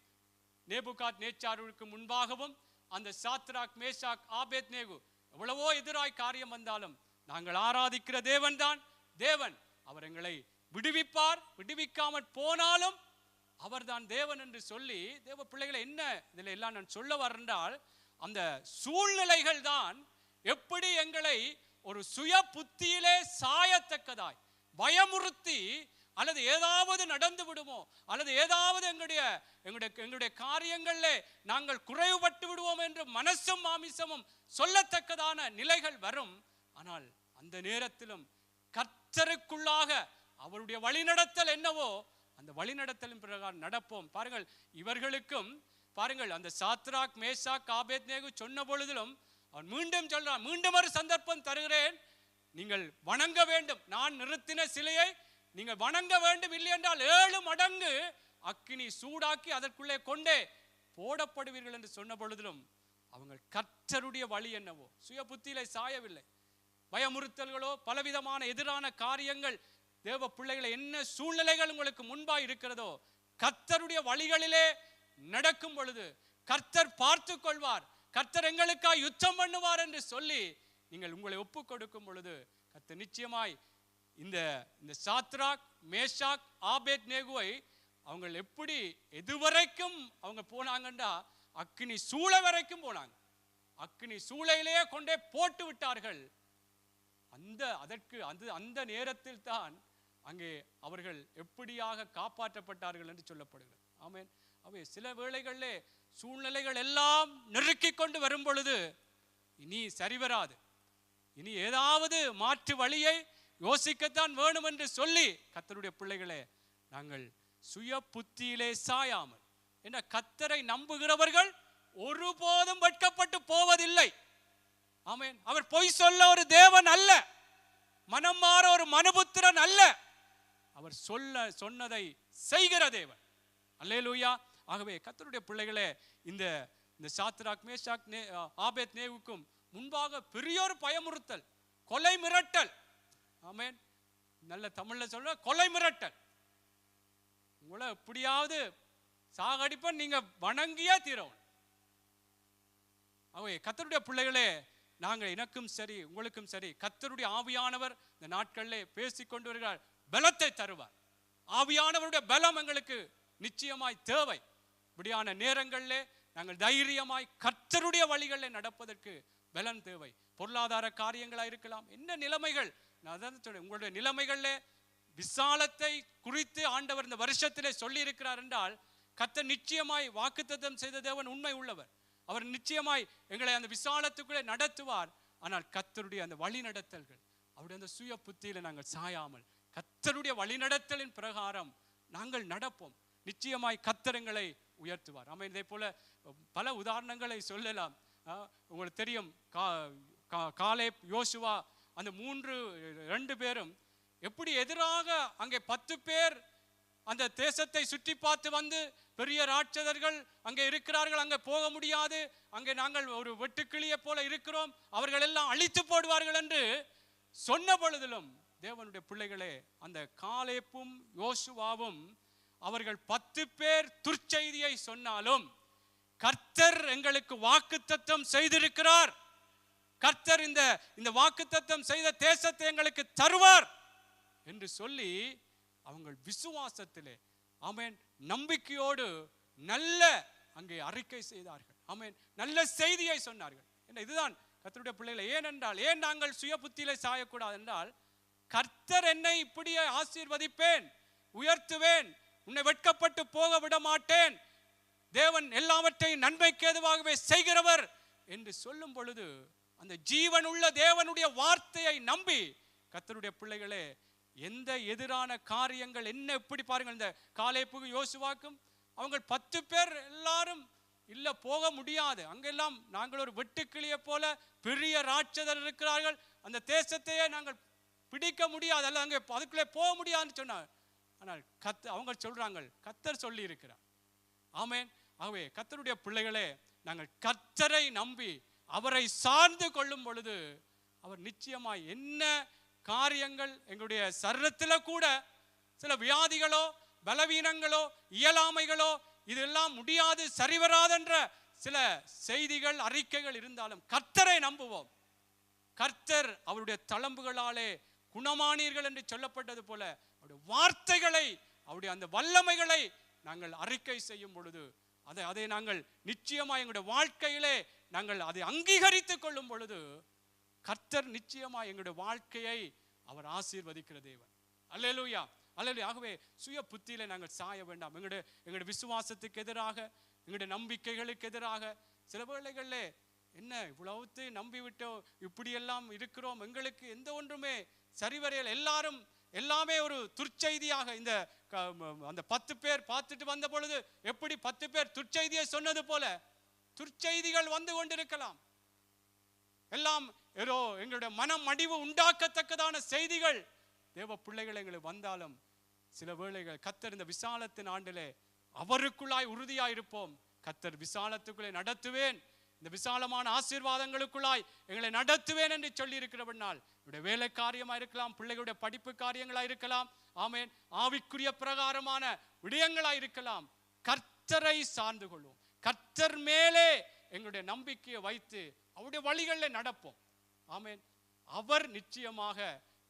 நேபுகாத் நேச்சாருக்கு முன்பாகவும் அந்த சாத்ராக் மேஷாக் ஆபேத்நேகு எவ்வளவோ எதிராய் காரியம் வந்தாலும் நாங்கள் ஆராதிக்கிற தேவன் தான் தேவன். அவர் எங்களை விடுவிப்பார். விடுவிக்காமற் போனாலும் அவர்தான் தேவன் என்று சொல்லி தேவ பிள்ளைகளை என்ன இதில் எல்லாம் நான் சொல்ல வரேன்றால், அந்த சூழ்நிலைகள் தான் எப்படி எங்களை ஒரு சுய புத்தியிலே சாயத்தக்கதாய் பயமுறுத்தி அல்லது ஏதாவது நடந்து விடுமோ அல்லது ஏதாவது எங்களுடைய காரியங்களிலே நாங்கள் குறைவுபட்டு விடுவோம் என்று மனசும் மாமிசமும் சொல்லத்தக்கதான நிலைகள் வரும். ஆனால் அந்த நேரத்திலும் கர்த்தருக்குள்ளாக அவருடைய வழிநடத்தல் என்னவோ அந்த வழிநடத்தலின் பிரகாரம் நடப்போம். பாருங்கள், இவர்களுக்கும் பாருங்கள், அந்த சாத்ராக் மேஷாக் ஆபேத்நேகு சொன்ன பொழுதிலும் அவன் மீண்டும் சொல்றான், மீண்டும் ஒரு சந்தர்ப்பம் தருகிறேன், நீங்கள் வணங்க வேண்டும், நான் நிறுத்தின சிலையை நீங்கள் வணங்க வேண்டும், இல்லை என்றால் 7 மடங்கு அக்கினி சூடாக்கி அதற்குள்ளே கொண்டே போடப்படுவீர்கள் என்று சொன்ன பொழுதிலும் அவங்க கர்த்தருடைய வழி என்னவோ சுய புத்தியிலே சாயவில்லை. பயமுறுத்தல்களோ பலவிதமான எதிரான காரியங்கள் தேவ பிள்ளைகளை என்ன சூழ்நிலைகள் உங்களுக்கு முன்பாக இருக்கிறதோ கர்த்தருடைய வழிகளிலே நடக்கும் பொழுது கர்த்தர் பார்த்து கொள்வார், கர்த்தர் எங்களுக்காக யுத்தம் பண்ணுவார் என்று சொல்லி நீங்கள் உங்களை ஒப்பு கொடுக்கும் பொழுது கர்த்தர் நிச்சயமாய் இந்த சாத்ராக் மேஷாக் ஆபேத்நேகுவை அவங்க எப்படி எதுவரைக்கும் அவங்க போனாங்கண்டா அக்கினி சூளை வரைக்கும் போனாங்க. அக்கினி சூளையிலேயே கொண்டே போட்டு விட்டார்கள். அந்த நேரத்தில் தான் அங்கே அவர்கள் எப்படியாக காப்பாற்றப்பட்டார்கள் என்று சொல்லப்படுகிறது. ஆமென். அவை சில வேளைகளிலே சூழ்நிலைகள் எல்லாம் நெருக்கி கொண்டு வரும் பொழுது இனி சரிவராது, இனி ஏதாவது மாற்று வழியை யோசிக்கத்தான் வேணும் என்று சொல்லி கர்த்தருடைய பிள்ளைகளே நாங்கள் சுய புத்தியிலே சாயாமல் என்ன கர்த்தரை நம்புகிறவர்கள் ஒருபோதும் வெட்கப்பட்டு போவதில்லை. ஆமென். அவர் பொய் சொல்ல ஒரு தேவன் அல்ல, மனம் மாற ஒரு மனுபுத்திரன் அல்ல, அவர் சொன்னதை செய்கிற தேவன். அல்லேலூயா. ஆகவே கர்த்தருடைய பிள்ளைகளே இந்த சாத்ராக் மேஷாக் ஆபேத்நேகுக்கும் முன்பாக பெரியோர் பயமுறுத்தல், கொலை மிரட்டல். ஆமென். நல்ல தமிழ்ல சொல்ற கொலை மிரட்டல். உங்களை எப்படியாவது சாகடிப்பன், நீங்க வணங்கியா தீரவும். அவை கர்த்தருடைய பிள்ளைகளே நாங்கள் எனக்கும் சரி உங்களுக்கும் சரி கர்த்தருடைய ஆவியானவர் இந்த நாட்களிலே பேசிக்கொண்டு வருகிறார். பலத்தை தருவார். ஆவியானவருடைய பலம் எங்களுக்கு நிச்சயமாய் தேவை. இப்படியான நேரங்களிலே நாங்கள் தைரியமாய் கர்த்தருடைய வழிகளில் நடப்பதற்கு பலன் தேவை. பொருளாதார காரியங்களா இருக்கலாம், என்ன நிலைமைகள், நான் அதான் சொல்றேன், உங்களுடைய நிலைமைகளிலே விசாலத்தை குறித்து ஆண்டவர் இந்த வருஷத்திலே சொல்லி இருக்கிறார் என்றால் கர்த்தர் நிச்சயமாய் வாக்குத்தத்தம் செய்த தேவன் உண்மை உள்ளவர். அவர் நிச்சயமாய் எங்களை அந்த விசாலத்துக்குள்ளே நடத்துவார். ஆனால் கர்த்தருடைய அந்த வழி நடத்தல்கள் அவருடைய அந்த சுய புத்தியில நாங்கள் சாயாமல் கர்த்தருடைய வழிநடத்தலின் பிரகாரம் நாங்கள் நடப்போம். நிச்சயமாய் கர்த்தர் எங்களை உயர்த்துவார். ஆமாம். இதே போல பல உதாரணங்களை சொல்லலாம். உங்களுக்கு தெரியும், காலேப் யோசுவா அந்த 2 பேரும் எப்படி எதிராக அங்கே 10 பேர் அந்த தேசத்தை சுற்றி பார்த்து வந்து பெரிய ராட்சதர்கள் அங்கே இருக்கிறார்கள், அங்கே போக முடியாது, அங்கே நாங்கள் ஒரு வெட்டுக்கிளியை போல இருக்கிறோம், அவர்கள் எல்லாம் அழித்து போடுவார்கள் என்று சொன்ன பொழுதிலும் தேவனுடைய பிள்ளைகளே அந்த காலேப்பும் யோசுவாவும் அவர்கள் 10 பேர் துர்ச்செய்தியை சொன்னாலும் கர்த்தர் எங்களுக்கு வாக்குத்தத்தம் செய்திருக்கிறார், கர்த்தர் இந்த வாக்குத்தத்தம் செய்த தேசத்தை எங்களுக்கு தருவார் என்று சொல்லி அவங்க விசுவாசத்திலே ஆமென் நம்பிக்கையோடு நல்ல அங்கே அறிக்கை செய்தார்கள். ஆமென் நல்ல செய்தியை சொன்னார்கள். இதுதான் கர்த்தருடைய பிள்ளைகளை. ஏன் நாங்கள் சுய புத்தியிலே சாயக்கூடாது என்றால், கர்த்தர் என்னை இப்படியே ஆசீர்வதிப்பேன், உயர்த்துவேன், உன்னை வெட்கப்பட்டு போக விட மாட்டேன், தேவன் எல்லாவற்றையும் நன்மைக்கு ஏதுவாகவே செய்கிறவர் என்று சொல்லும் பொழுது, அந்த ஜீவன் உள்ள தேவனுடைய வார்த்தையை நம்பி கர்த்தருடைய பிள்ளைகளே எந்த எதிரான காரியங்கள் என்ன எப்படி பாருங்கள், இந்த காலேப்புக்கும் யோசுவாக்கும் அவங்க 10 பேர் எல்லாரும் இல்ல போக முடியாது, அங்கெல்லாம் நாங்கள் ஒரு வெட்டுக்கிளியை போல பெரிய ராட்சதர் இருக்கிறார்கள், அந்த தேசத்தையே நாங்கள் பிடிக்க முடியாது, அல்ல அங்கே அதுக்குள்ளே போக முடியாதுன்னு சொன்னார். ஆனால் அவங்க சொல்றாங்க கர்த்தர் சொல்லி இருக்கிறார். ஆமென். ஆகவே கர்த்தருடைய பிள்ளைகளே, நாங்கள் கர்த்தரை நம்பி அவரை சார்ந்து கொள்ளும் பொழுது அவர் நிச்சயமாய் என்ன காரியங்கள் எங்களுடைய சரீரத்தில் கூட சில வியாதிகளோ பலவீனங்களோ இயலாமைகளோ இதெல்லாம் முடியாது சரிவராதென்ற சில செய்திகள் அறிக்கைகள் இருந்தாலும் கர்த்தரை நம்புவோம். கர்த்தர் அவருடைய தளம்புகளாலே குணமானீர்கள் என்று சொல்லப்பட்டது போல அவருடைய வார்த்தைகளை அவருடைய அந்த வல்லமைகளை நாங்கள் அறிக்கை செய்யும் பொழுது அதை நாங்கள் நிச்சயமாக எங்களுடைய வாழ்க்கையிலே நாங்கள் அதை அங்கீகரித்துக் கொள்ளும் பொழுது கர்த்தர் நிச்சயமாக எங்களுடைய வாழ்க்கையை அவர் ஆசீர்வதிக்கிற தேவன். அல்லேலூயா, அல்லேலூயா. ஆகவே சுய புத்தியில நாங்கள் சாய வேண்டாம். எங்களுடைய விசுவாசத்துக்கு எதிராக, எங்களுடைய நம்பிக்கைகளுக்கு எதிராக சில வேளைகளிலே என்ன இவ்வளவுத்து நம்பி விட்டோம், இப்படியெல்லாம் இருக்கிறோம், எங்களுக்கு எந்த ஒன்றுமே சரிவரையில், எல்லாமே ஒரு துர்ச்செய்தியாக இந்த அந்த 10 பேர் பார்த்துட்டு வந்த பொழுது எப்படி 10 பேர் துர்ச்செய்தியை சொன்னது போல துர்ச்செய்திகள் வந்து கொண்டிருக்கலாம். எல்லாம் ஏதோ எங்களுடைய மனம் அடிவு உண்டாக்கத்தக்கதான செய்திகள் தேவ பிள்ளைகள் எங்களுக்கு வந்தாலும் சில வேளைகள் கர்த்தர் இந்த விசாலத்தின் ஆண்டிலே அவருக்குள்ளாய் உறுதியாய் இருப்போம். கர்த்தர் விசாலத்துக்குள்ளே நடத்துவேன், இந்த விசாலமான ஆசீர்வாதங்களுக்குள்ளாய் எங்களை நடத்துவேன் என்று சொல்லி இருக்கிறபடினால் என்னுடைய வேலை காரியமா இருக்கலாம், பிள்ளைகளுடைய படிப்பு காரியங்களா இருக்கலாம், ஆமென், ஆவிக்குரிய பிரகாரமான விடயங்களா இருக்கலாம், கர்த்தரை சார்ந்து கொள்வோம். கர்த்தர் மேலே எங்களுடைய நம்பிக்கையை வைத்து அவருடைய வழிகளில் நடப்போம். ஆமென். அவர் நிச்சயமாக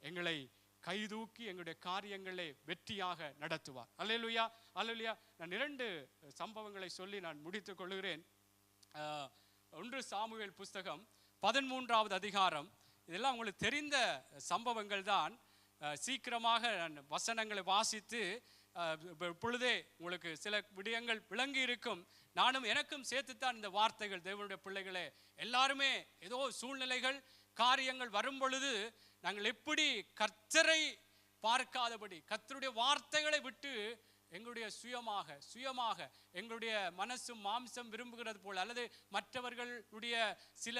எங்களை கைதூக்கி எங்களுடைய காரியங்களை வெற்றியாக நடத்துவார். அல்லேலூயா, அல்லேலூயா. நான் 2 சம்பவங்களை சொல்லி நான் முடித்துக் கொள்கிறேன். 1 சாமுவேல் புஸ்தகம் 13வது அதிகாரம். இதெல்லாம் உங்களுக்கு தெரிந்த சம்பவங்கள் தான். சீக்கிரமாக வசனங்களை வாசித்து பொழுதே உங்களுக்கு சில விடயங்கள் விளங்கி இருக்கும். எனக்கும் சேர்த்துத்தான் இந்த வார்த்தைகள். தேவனுடைய பிள்ளைகளே, எல்லாருமே ஏதோ சூழ்நிலைகள் காரியங்கள் வரும் பொழுது நாங்கள் எப்படி கர்த்தரை பார்க்காதபடி கர்த்தருடைய வார்த்தைகளை விட்டு எங்களுடைய சுயமாக எங்களுடைய மனசும் மாம்சம் விரும்புகிறது போல, அல்லது மற்றவர்களுடைய சில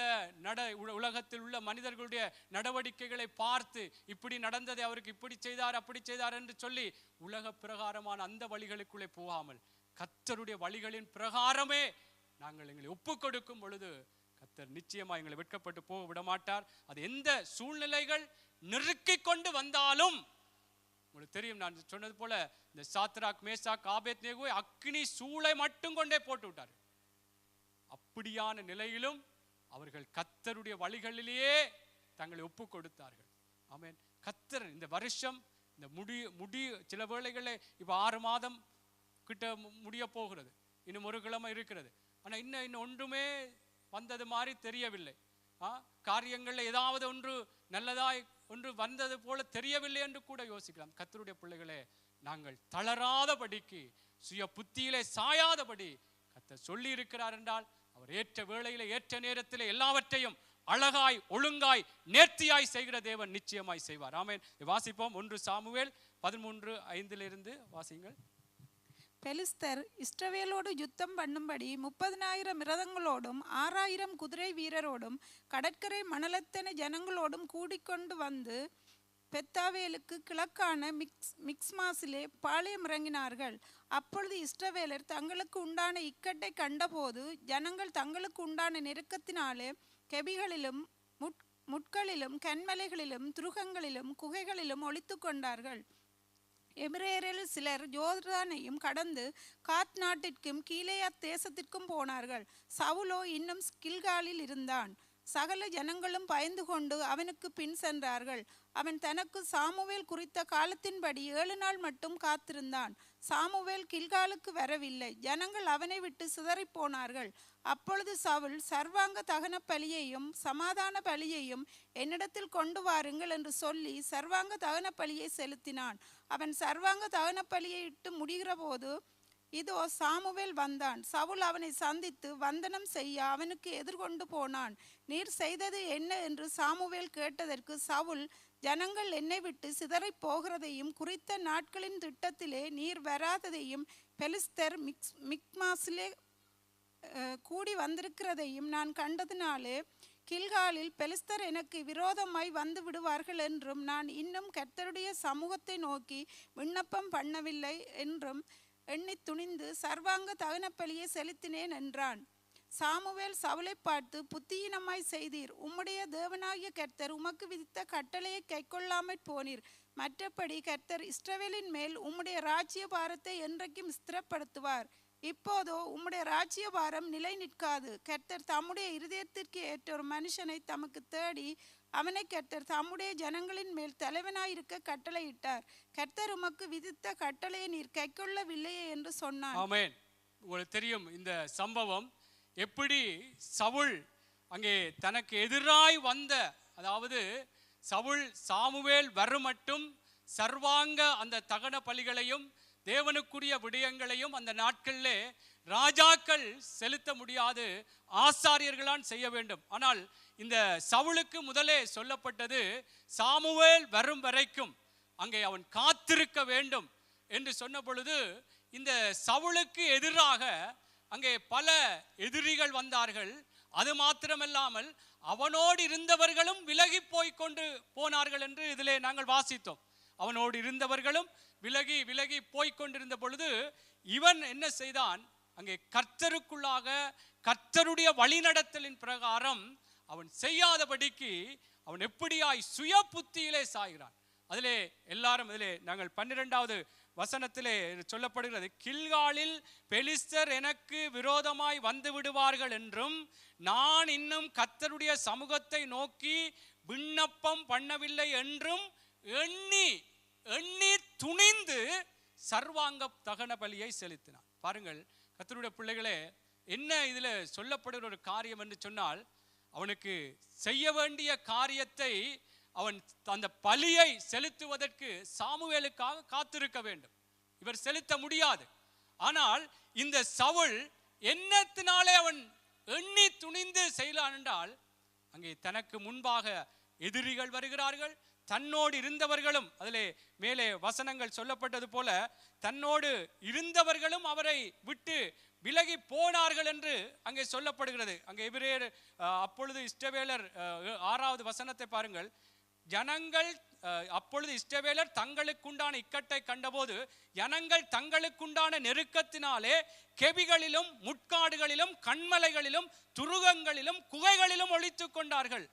உலகத்தில் உள்ள மனிதர்களுடைய நடவடிக்கைகளை பார்த்து இப்படி நடந்ததை அவருக்கு இப்படி செய்தார் அப்படி செய்தார் என்று சொல்லி உலக பிரகாரமான அந்த வழிகளுக்குள்ளே போகாமல் கர்த்தருடைய வழிகளின் பிரகாரமே நாங்கள் எங்களை ஒப்பு கொடுக்கும் பொழுது கர்த்தர் நிச்சயமா எங்களை வெட்கப்பட்டு போக விட மாட்டார். அது எந்த சூழ்நிலைகள் நெருக்கி கொண்டு வந்தாலும், உங்களுக்கு தெரியும், நான் சொன்னது போல இந்த சாத்ராக் மேசாக் ஆபேத்நேகோவை அக்னி சூளை மட்டும் கொண்டே போட்டு விட்டார். அப்படியான நிலையிலும் அவர்கள் கர்த்தருடைய வழிகளிலேயே தங்களை ஒப்பு கொடுத்தார்கள். ஆமென். கர்த்தர் இந்த வருஷம் இந்த முடி சில வேளைகளே இப்ப 6 மாதம் கிட்ட முடிய போகிறது, இன்னும் 1 கிழமை இருக்கிறது. ஆனா இன்னும் ஒன்றுமே வந்தது மாதிரி தெரியவில்லை. காரியங்கள்ல ஏதாவது ஒன்று நல்லதாய் ஒன்று வந்தது போல தெரியவில்லை என்று கூட யோசிக்கலாம். கர்த்தருடைய பிள்ளைகளே, நாங்கள் தளராதபடிக்கு சுய புத்தியிலே சாயாதபடி கர்த்தர் சொல்லி இருக்கிறார் என்றால் அவர் ஏற்ற வேளையிலே ஏற்ற நேரத்திலே எல்லாவற்றையும் அழகாய் ஒழுங்காய் நேர்த்தியாய் செய்கிற தேவன் நிச்சயமாய் செய்வார். ஆமென். வாசிப்போம். 1 சாமுவேல் 13:5 வாசிங்கள். பெலிஸ்தர் இஸ்ரவேலோடு யுத்தம் பண்ணும்படி 30,000 ரதங்களோடும் 6,000 குதிரை வீரரோடும் கடற்கரை மணலத்தனை ஜனங்களோடும் கூடிக்கொண்டு வந்து பெத்தாவேலுக்கு கிழக்கான மிக்மாசிலே பாளையம் இறங்கினார்கள். அப்பொழுது இஸ்ரவேலர் தங்களுக்கு உண்டான இக்கட்டை கண்டபோது ஜனங்கள் தங்களுக்கு உண்டான நெருக்கத்தினாலே கெபிகளிலும் முட்களிலும் கண்மலைகளிலும் துருகங்களிலும் குகைகளிலும் ஒளித்து கொண்டார்கள். எபிரேயரில் சிலர் யோர்தானையும் கடந்து காத் நாட்டிற்கும் கீலேயாத் தேசத்திற்கும் போனார்கள். சவுலோ இன்னும் கில்காலில் இருந்தான். சகல ஜனங்களும் பயந்து கொண்டு அவனுக்கு பின் சென்றார்கள். அவன் தனக்கு சாமுவேல் குறித்த காலத்தின்படி 7 நாள் மட்டும் காத்திருந்தான். சாமுவேல் கில்காலுக்கு வரவில்லை. ஜனங்கள் அவனை விட்டு சிதறிப் போனார்கள். அப்பொழுது சவுல், சர்வாங்க தகன பலியையும் சமாதான பலியையும் என்னிடத்தில் கொண்டு வாருங்கள் என்று சொல்லி சர்வாங்க தகன பலியை செலுத்தினான். அவன் சர்வாங்க தகன பலியை இட்டு முடிகிற போது இதோ சாமுவேல் வந்தான். சவுல் அவனை சந்தித்து வந்தனம் செய்ய அவனுக்கு எதிர்கொண்டு போனான். நீர் செய்தது என்ன என்று சாமுவேல் கேட்டதற்கு சவுல், ஜனங்கள் என்னை விட்டு சிதறிப் போகிறதையும் குறித்த நாட்களின் திட்டத்திலே நீர் வராததையும் பெலிஸ்தர் மிக்மாசிலே கூடி வந்திருக்கிறதையும் நான் கண்டதினாலே கில்காலில் பெலிஸ்தர் எனக்கு விரோதமாய் வந்து விடுவார்கள் என்றும் நான் இன்னும் கர்த்தருடைய சமூகத்தை நோக்கி விண்ணப்பம் பண்ணவில்லை என்றும் எண்ணி துணிந்து சர்வாங்க தகன பலியை செலுத்தினேன் என்றான். சாமுவேல் சவுலை பார்த்து, புத்தியீனமாய் செய்தீர். உம்முடைய தேவனாகிய கர்த்தர் உமக்கு விதித்த கட்டளையை கைக்கொள்ளாமற் போனீர். மற்றபடி கர்த்தர் இஸ்ரவேலின் மேல் உம்முடைய ராஜ்ய பாரத்தை என்றைக்கும் ஸ்திரப்படுத்துவார். இப்போதோ உம்முடைய ராஜ்ய பாரம் நிலை நிற்காது. கர்த்தர் தம்முடைய இருதயத்திற்கு ஏற்ற ஒரு மனுஷனை தமக்கு தேடி அவனை கர்த்தர் தம்முடைய ஜனங்களின் மேல் தலைவனாயிருக்க கட்டளையிட்டார். கர்த்தர் உமக்கு விதித்த கட்டளையை நீர் கைக்கொள்ளவில்லையே என்று சொன்னான். ஆமென். உங்களுக்கு தெரியும் இந்த சம்பவம் எப்படி சவுல் அங்கே தனக்கு எதிராய் வந்த, அதாவது சவுல் சாமுவேல் வரும் மட்டும் சர்வாங்க அந்த தகன பலிகளையும் தேவனுக்குரிய விடயங்களையும் அந்த நாட்களிலே ராஜாக்கள் செலுத்த முடியாது, ஆசாரியர்களான் செய்ய வேண்டும். ஆனால் இந்த சவுலுக்கு முதலே சொல்லப்பட்டது சாமுவேல் வரும் வரைக்கும் அங்கே அவன் காத்திருக்க வேண்டும் என்று சொன்ன பொழுது இந்த சவுலுக்கு எதிராக அங்கே பல எதிரிகள் வந்தார்கள். அது மாத்திரமல்லாமல் அவனோடு இருந்தவர்களும் விலகி போய்கொண்டு போனார்கள் என்று இதிலே நாங்கள் வாசித்தோம். அவனோடு இருந்தவர்களும் விலகி விலகி போய்கொண்டிருந்த பொழுது இவன் என்ன செய்தான், அங்கே கர்த்தருக்குள்ளாக கர்த்தருடைய வழிநடத்தலின் பிரகாரம் அவன் செய்யாதபடிக்கு அவன் எப்படியாய் சுய புத்தியிலே சாய்கிறான். அதிலே எல்லாரும் அதிலே நாங்கள் 12வது வசனத்திலே சொல்லப்படுகிறது, கில்காலில் பெலிஸ்தர் எனக்கு விரோதமாய் வந்து விடுவார்கள் என்றும் நான் இன்னும் கர்த்தருடைய சமூகத்தை நோக்கி விண்ணப்பம் பண்ணவில்லை என்றும் எண்ணி எண்ணி துணிந்து சர்வாங்க தகன பலியை செலுத்தினான். பாருங்கள் கர்த்தருடைய பிள்ளைகளே, என்ன இதுல சொல்லப்படுகிற ஒரு காரியம் என்று சொன்னால், அவனுக்கு செய்ய வேண்டிய காரியத்தை அவன் அந்த பலியை செலுத்துவதற்கு சாமுவேலுக்காக காத்திருக்க வேண்டும். இவர் செலுத்த முடியாது. ஆனால் இந்த சவுல் என்னத்தினாலே அவன் எண்ணி துணிந்து செய்யலாம் என்றால், அங்கே தனக்கு முன்பாக எதிரிகள் வருகிறார்கள், தன்னோடு இருந்தவர்களும், அதிலே மேலே வசனங்கள் சொல்லப்பட்டது போல தன்னோடு இருந்தவர்களும் அவரை விட்டு விலகி போனார்கள் என்று அங்கே சொல்லப்படுகிறது. அங்கே எபிரேயர் அப்பொழுது இஸ்ரவேலர் 6வது வசனத்தை பாருங்கள். ஜனங்கள் அப்பொழுது இஸ்ரவேலர் தங்களுக்குண்டான இக்கட்டை கண்டபோது ஜனங்கள் தங்களுக்குண்டான நெருக்கத்தினாலே கெபிகளிலும் முட்காடுகளிலும் கண்மலைகளிலும் துருகங்களிலும் குகைகளிலும் ஒளித்து கொண்டார்கள்.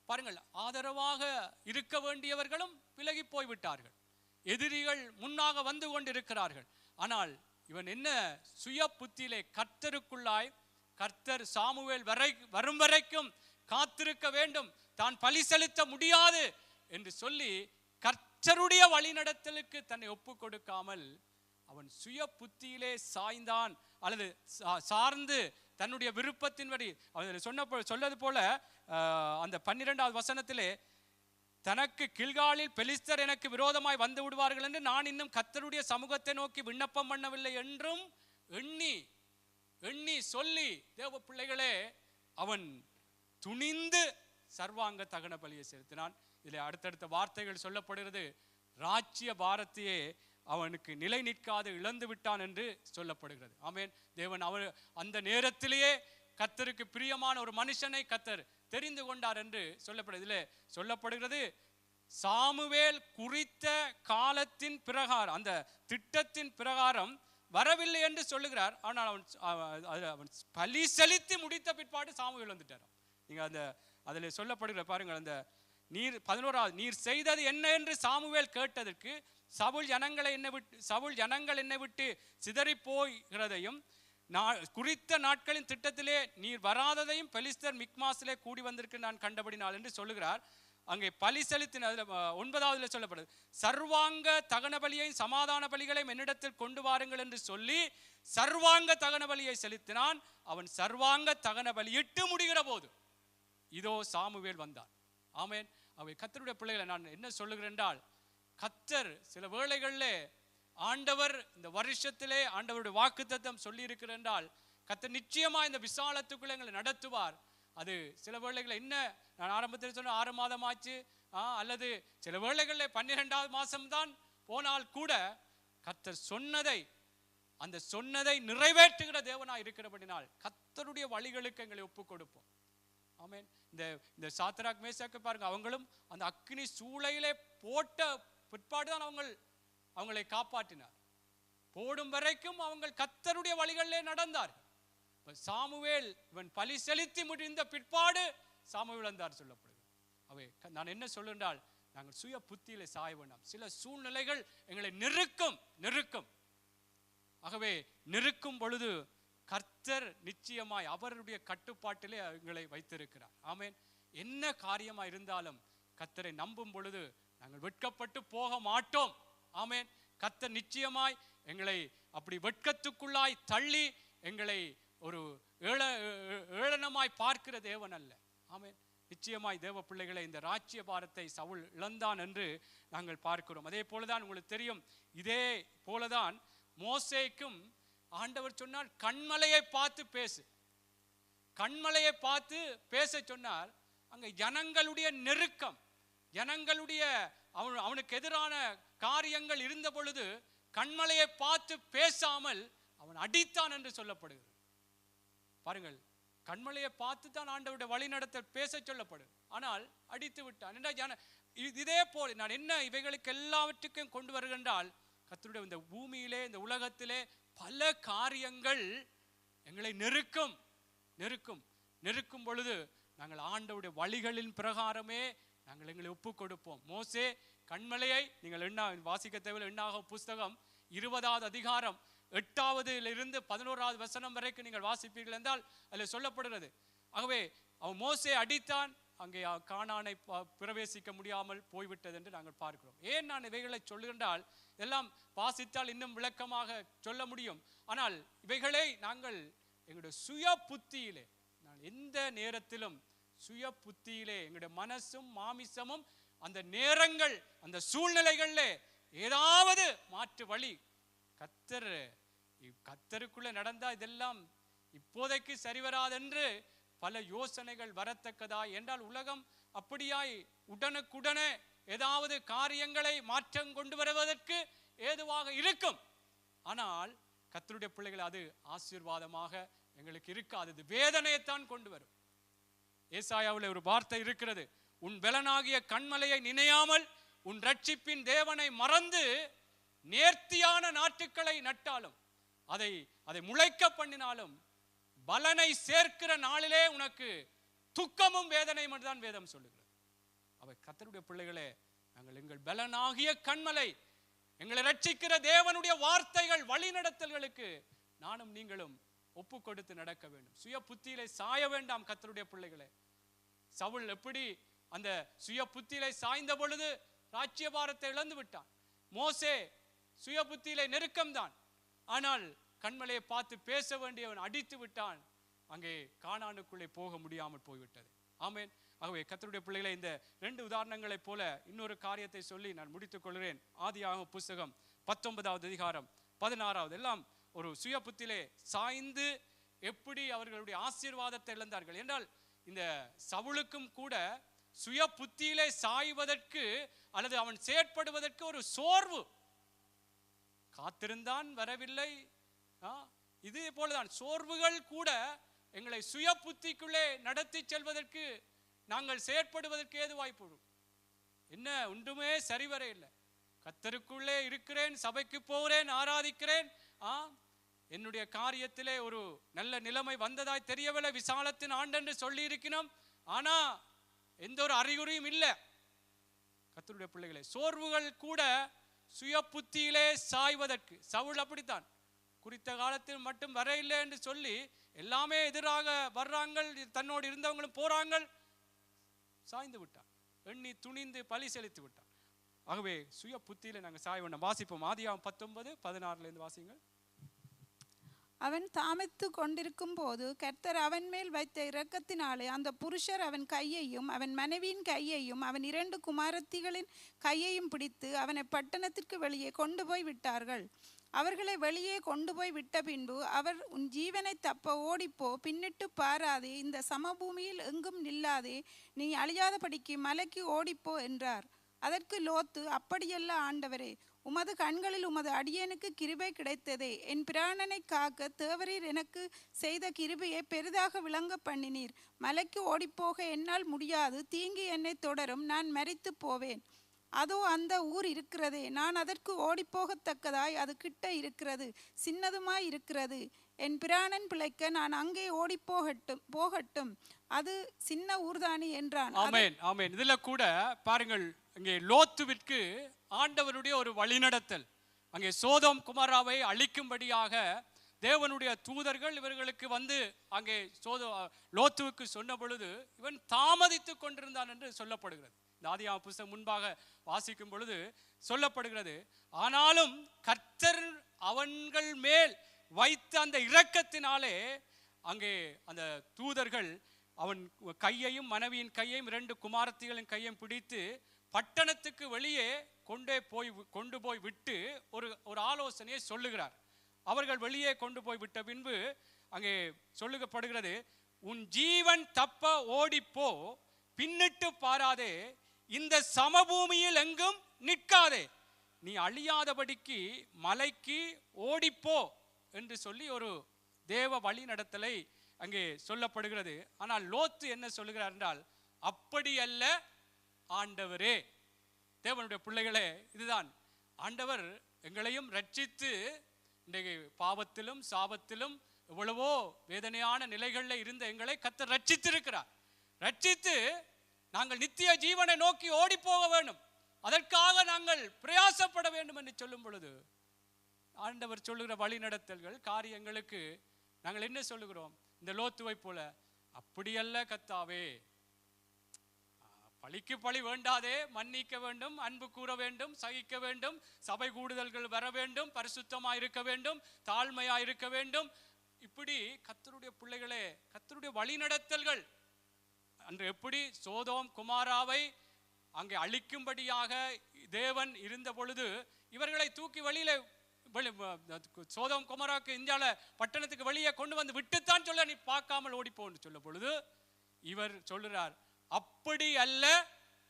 பாருங்கள், ஆதரவாக இருக்க வேண்டியவர்களும் விலகி போய்விட்டார்கள். எதிரிகள் முன்னாக வந்து கொண்டிருக்கிறார்கள். ஆனால் இவன் என்ன சுய புத்தியிலே கர்த்தருக்குள்ளாய் கர்த்தர் சாமுவேல் வரும் வரைக்கும் காத்திருக்க வேண்டும், தான் பலி செலுத்த முடியாது என்று சொல்லி கர்த்தருடைய வழிநடத்தலுக்கு தன்னை ஒப்பு கொடுக்காமல் அவன் சுய புத்தியிலே சாய்ந்தான் அல்லது சார்ந்து தன்னுடைய விருப்பத்தின்படி அவன் சொல்லது போல அந்த 12வது வசனத்திலே, தனக்கு கில்காலில் பெலிஸ்தர் எனக்கு விரோதமாய் வந்து விடுவார்கள் என்று நான் இன்னும் கர்த்தருடைய சமூகத்தை நோக்கி விண்ணப்பம் பண்ணவில்லை என்றும் எண்ணி எண்ணி சொல்லி, தேவ பிள்ளைகளே, அவன் துணிந்து சர்வாங்க தகன பலியை செலுத்தினான். இதில் அடுத்தடுத்த வார்த்தைகள் சொல்லப்படுகிறது, ராஜ்ய பாரத்தையே அவனுக்கு நிலை நிற்காது இழந்து விட்டான் என்று சொல்லப்படுகிறது. ஆமென். தேவன் அவர் அந்த நேரத்திலேயே கர்த்தருக்கு பிரியமான ஒரு மனுஷனை கர்த்தர் தெரிந்து கொண்டார் என்று சொல்லப்படுகிறது. இதில் சொல்லப்படுகிறது, சாமுவேல் குறித்த காலத்தின் பிரகாரம் அந்த திட்டத்தின் பிரகாரம் வரவில்லை என்று சொல்லுகிறார். ஆனால் அவன் பலி செலுத்தி முடித்த பிற்பாடு சாமுவேல் வந்துட்டார். நீங்க அந்த அதில் சொல்லப்படுகிற பாருங்கள், அந்த 11வது நீர் செய்தது என்ன என்று சாமுவேல் கேட்டதற்கு சவுல் ஜனங்கள் என்னை விட்டு சிதறி போகிறதையும் குறித்த நாட்களின் திட்டத்திலே நீர் வராததையும் பெலிஸ்தர் மிக்மாஸிலே கூடி வந்திருக்கு நான் கண்டபடினால் என்று சொல்லுகிறார். அங்கே பலி செலுத்தின 9வதுல சொல்லப்படுது, சர்வாங்க தகன பலியையும் சமாதான பலிகளையும் என்னிடத்தில் கொண்டு வாருங்கள் என்று சொல்லி சர்வாங்க தகன பலியை செலுத்தினான். அவன் சர்வாங்க தகன பலியிட்டு முடிகிற போது இதோ சாமுவேல் வந்தான். ஆமேன். அவை கர்த்தருடைய பிள்ளைகளை நான் என்ன சொல்லுகிறேன் என்றால், கர்த்தர் சில வேளைகளிலே ஆண்டவர் இந்த வருஷத்திலே ஆண்டவருடைய வாக்குத்தத்தம் சொல்லி இருக்கிற என்றால் கர்த்தர் நிச்சயமா இந்த விசாலத்துக்குள்ள எங்களை நடத்துவார். அது சில வேளைகளை என்ன நான் ஆரம்பத்தில் சொன்ன 6 மாதம் ஆச்சு, அல்லது சில வேளைகளில் 12வது மாசம்தான் போனால் கூட கர்த்தர் சொன்னதை நிறைவேற்றுகிற தேவனாய் இருக்கிறபடினால் கர்த்தருடைய வழிகளுக்கு எங்களை ஒப்பு கொடுப்போம். ஆமேன். இந்த சாத்ராக் மேசாக்கு பாருங்க, அவங்களும் அந்த அக்கினி சூளையிலே போட்ட பிற்பாடுதான் அவங்களை காப்பாற்றினார். போடும் வரைக்கும் அவங்க கர்த்தருடைய வழிகளிலே நடந்தார். சாமுவேல் இவன் பலி செலுத்தி முடிந்த பிற்பாடு சாமுவேல் வந்தார் சொல்லப்படுது. அவை நான் என்ன சொல்லுன்றால், நாங்கள் சுய புத்தியிலே சாய வேண்டாம். சில சூழ்நிலைகள் எங்களை நெருக்கும். ஆகவே நெருக்கும் பொழுது கர்த்தர் நிச்சயமாய் அவருடைய கட்டுப்பாட்டிலே எங்களை வைத்திருக்கிறார். ஆமேன். என்ன காரியமா இருந்தாலும் கர்த்தரை நம்பும் பொழுது நாங்கள் வெட்கப்பட்டு போக மாட்டோம். ஆமேன். கர்த்தர் நிச்சயமாய் எங்களை அப்படி வெட்கத்துக்குள்ளாய் தள்ளி எங்களை ஒரு ஏளனமாய் பார்க்கிற தேவன் அல்ல. ஆமேன். நிச்சயமாய் தேவ பிள்ளைகளை இந்த ராஜ்ய பாரத்தை சவுல் இழந்தான் என்று நாங்கள் பார்க்கிறோம். அதே போலதான் உங்களுக்கு தெரியும், இதே போலதான் மோசேக்கும் ஆண்டவர் சொன்னார், கண்மலையை பார்த்து பேசு. கண்மலையை பார்த்து பேச சொன்னார். அங்க ஜனங்களுடைய நெருக்கம், ஜனங்களுடைய அவனுக்கு எதிரான காரியங்கள் இருந்த பொழுது கண்மலையை பார்த்து பேசாமல் அவன் அடித்தான் என்று சொல்லப்படுகிறது. பாருங்கள், கண்மலையை பார்த்து தான் ஆண்டவருடைய வழிநடத்தல் பேச சொல்லப்படுது, ஆனால் அடித்து விட்டான். இதே போல் நான் என்ன இவைகளுக்கு எல்லாவற்றுக்கும் கொண்டு வருகின்றால், கர்த்தருடைய இந்த பூமியிலே இந்த உலகத்திலே பல காரியங்கள் எங்களை நெருக்கும் பொழுது நாங்கள் ஆண்டவருடைய வழிகளின் பிரகாரமே நாங்கள் எங்களை ஒப்பு கொடுப்போம். மோசே கண்மலையை நீங்கள் வாசிக்க தேவையில்லை. எண்ணாகம புஸ்தகம் 20வது அதிகாரம் 8வதிலிருந்து 11வது வசனம் வரைக்கும் நீங்கள் வாசிப்பீர்கள் என்றால் அதில் சொல்லப்படுகிறது. ஆகவே அவன் மோசே அடித்தான், அங்கே கானானை பிரவேசிக்க முடியாமல் போய்விட்டது என்று நாங்கள் பார்க்கிறோம். ஏன் நான் இவைகளை சொல்லுகின்றால், எல்லாம் வாசித்தால் இன்னும் விளக்கமாக சொல்ல முடியும். ஆனால் இவைகளை நாங்கள் எங்களுடைய சுய புத்தியிலே, நான் எந்த நேரத்திலும் சுய புத்தியிலே எங்களுடைய மனசும் மாமிசமும் அந்த நேரங்கள் அந்த சூழ்நிலைகளிலே ஏதாவது மாற்று வழி கர்த்தருக்குள்ள நடந்தா இதெல்லாம் இப்போதைக்கு சரிவராதென்று பல யோசனைகள் வரத்தக்கதா என்றால், உலகம் அப்படியாய் உடனுக்குடனே ஏதாவது காரியங்களை மாற்றம் கொண்டு வருவதற்கு ஏதுவாக இருக்கும். ஆனால் கர்த்தருடைய பிள்ளைகள் அது ஆசீர்வாதமாக எங்களுக்கு இருக்காது, அது வேதனையைத்தான் கொண்டு வரும். ஏசாயாவில் ஒரு வார்த்தை இருக்கிறது, உன் பலனாகிய கண்மலையை நினையாமல் உன் ரட்சிப்பின் தேவனை மறந்து நேர்த்தியான நாட்டுக்களை நட்டாலும் அதை முளைக்க பண்ணினாலும் பலனை சேர்க்கிற நாளிலே உனக்கு துக்கமும் வேதனையும் என்றுதான் வேதம் சொல்லுகிறது. அவை கர்த்தருடைய பிள்ளைகளே, நாங்கள் எங்கள் பலனாகிய கண்மலை, எங்களை ரட்சிக்கிற தேவனுடைய வார்த்தைகள் வழிநடத்தல்களுக்கு நானும் நீங்களும் ஒப்பு கொடுத்து நடக்க வேண்டும். சுய புத்தியிலே சாய வேண்டாம் கர்த்தருடைய பிள்ளைகளே. சவுல் எப்படி அந்த சுய புத்தியிலே சாய்ந்த பொழுது ராஜ்யபாரத்தை இழந்து விட்டான். மோசே சுய புத்தியிலே நெருக்கம்தான், ஆனால் கண்மலையை பார்த்து பேச வேண்டியவன் அடித்து விட்டான். அங்கே கானானுக்குள்ளே போக முடியாமல் போய்விட்டது. ஆமேன். ஆகவே கர்த்தருடைய பிள்ளைகளை இந்த 2 உதாரணங்களைப் போல இன்னொரு காரியத்தை சொல்லி நான் முடித்துக் கொள்கிறேன். ஆதியாகம புஸ்தகம் 19வது அதிகாரம் 16வது எல்லாம் ஒரு சுய புத்தியிலே சாய்ந்து எப்படி அவர்களுடைய ஆசீர்வாதத்தை இழந்தார்கள் என்றால், இந்த சவுலுக்கும் கூட சுய புத்தியிலே சாய்வதற்கு அல்லது அவன் செயற்படுவதற்கு ஒரு சோர்வு, காத்திருந்தான் வரவில்லை. இதே போலதான் சோர்வுகள் கூட எங்களை சுய புத்திக்குள்ளே நடத்தி செல்வதற்கு, நாங்கள் செயற்படுவதற்கு ஏது வாய்ப்பு. என்ன ஒன்றுமே சரிவர இல்லை. கர்த்தருக்குள்ளே இருக்கிறேன், சபைக்கு போகிறேன், ஆராதிக்கிறேன், என்னுடைய காரியத்திலே ஒரு நல்ல நிலைமை வந்ததாய் தெரியவில்லை, விசாலத்தின் ஆண்டென்று சொல்லி இருக்கிறோம், ஆனா எந்த ஒரு அறிகுறியும் இல்லை. கர்த்தருடைய பிள்ளைகளே, சோர்வுகள் கூட சுய புத்தியிலே சாய்வதற்கு, சவுல் அப்படித்தான் குறித்த காலத்தில் மட்டும் வர இல்லை என்று சொல்லி எல்லாமே எதிராக வர்றாங்க, தன்னோடு இருந்தவங்களும் போறாங்க. சாய்ந்து விட்டான், எண்ணி துணிந்து பலி செலுத்தி விட்டான். ஆகவே சுய புத்தியில நாங்கள் சாய வேண்டாம். வாசிப்போம். ஆதியாகமம் 19:16 வாசிங்கள். அவன் தாமதித்து கொண்டிருக்கும் போது கர்த்தர் அவன் மேல் வைத்த இரக்கத்தினாலே அந்த புருஷர் அவன் கையையும் அவன் மனைவியின் கையையும் அவன் 2 குமாரத்திகளின் கையையும் பிடித்து அவனை பட்டணத்திற்கு வெளியே கொண்டு போய் விட்டார்கள். அவர்களை வெளியே கொண்டு போய் விட்ட பின்பு அவர், உன் ஜீவனை தப்ப ஓடிப்போ, பின்னிட்டு பாராதே, இந்த சமபூமியில் எங்கும் நில்லாதே, நீ அழியாதபடிக்கு மலைக்கு ஓடிப்போ என்றார். அதற்கு லோத்து, அப்படியல்ல ஆண்டவரே, உமது கண்களில் உமது அடியேனுக்கு கிருபை கிடைத்ததே, என் பிராணனை காக்க தேவரீர் எனக்கு செய்த கிருபையை பெரிதாக விளங்க பண்ணினீர். மலைக்கு ஓடிப்போக என்னால் முடியாது, தீங்கு என்னை தொடரும், நான் மரித்து போவேன். அதோ அந்த ஊர் இருக்கிறதே, நான் அதற்கு ஓடிப்போகத்தக்கதாய் அது கிட்ட இருக்கிறது, சின்னதுமாய் இருக்கிறது. என் பிராணன் பிழைக்க நான் அங்கே போகட்டும், அது சின்ன ஊர்தானி என்றான். ஆமென், ஆமென். இதுல கூட பாருங்கள், அங்கே லோத்துவிற்கு ஆண்டவருடைய ஒரு வழிநடத்தல். அங்கே சோதோம் குமாராவை அழிக்கும்படியாக தேவனுடைய தூதர்கள் இவர்களுக்கு வந்து அங்கே லோத்துவுக்கு சொன்ன பொழுது இவன் தாமதித்து கொண்டிருந்தான் என்று சொல்லப்படுகிறது. இந்த ஆதியாகம புத்தகம் முன்பாக வாசிக்கும் பொழுது சொல்லப்படுகிறது. ஆனாலும் கர்த்தர் அவன்கள் மேல் வைத்த அந்த இரக்கத்தினாலே அங்கே அந்த தூதர்கள் அவன் கையையும் மனைவியின் கையையும் 2 குமாரத்திகளின் கையையும் பிடித்து பட்டணத்துக்கு வெளியே கொண்டு போய் விட்டு ஒரு ஆலோசனையை சொல்லுகிறார். அவர்கள் வெளியே கொண்டு போய் விட்ட பின்பு அங்கே சொல்லுகப்படுகிறது, உன் ஜீவன் தப்ப ஓடிப்போ, பின்னிட்டு பாராதே, இந்த சமபூமியில் எங்கும் நிற்காதே, நீ அழியாதபடிக்கு மலைக்கு ஓடிப்போ என்று சொல்லி ஒரு தேவ வழி நடத்தலை அங்கே சொல்லப்படுகிறது. ஆனால் லோத்து என்ன சொல்லுகிறார் என்றால், அப்படி அல்ல ஆண்டவரே. தேவனுடைய பிள்ளைகளே, இதுதான் ஆண்டவர் எங்களையும் ரட்சித்து இன்றைக்கு பாவத்திலும் சாபத்திலும் எவ்வளவோ வேதனையான நிலைகளில் இருந்த எங்களை கர்த்தர் ரட்சித்திருக்கிறார். ரட்சித்து நாங்கள் நித்திய ஜீவனை நோக்கி ஓடி போக வேண்டும், அதற்காக நாங்கள் பிரயாசப்பட வேண்டும் என்று சொல்லும் பொழுது ஆண்டவர் சொல்லுகிற வழிநடத்தல்கள் காரியங்களுக்கு நாங்கள் என்ன சொல்லுகிறோம்? இந்த லோத்துவை போல, அப்படியல்ல கர்த்தாவே, பழிக்கு பழி வேண்டாதே, மன்னிக்க வேண்டும், அன்பு கூற வேண்டும், சகிக்க வேண்டும், சபை கூடுதல்கள் வர வேண்டும், பரிசுத்தமாய் இருக்க வேண்டும், தாழ்மையாய் இருக்க வேண்டும். இப்படி கர்த்தருடைய பிள்ளைகளே, கர்த்தருடைய வழிநடத்தல்கள் அன்று எப்படி சோதோம் குமாராவை அங்கே அழிக்கும்படியாக தேவன் இருந்த பொழுது இவர்களை தூக்கி வெளியில சோதோம் குமாராவுக்கு இந்தியாவில் பட்டணத்துக்கு வெளியே கொண்டு வந்து விட்டுத்தான் சொல்ல, நீ பார்க்காமல் ஓடிப்போன்னு சொல்ல பொழுது இவர் சொல்லுறார், அப்படி அல்ல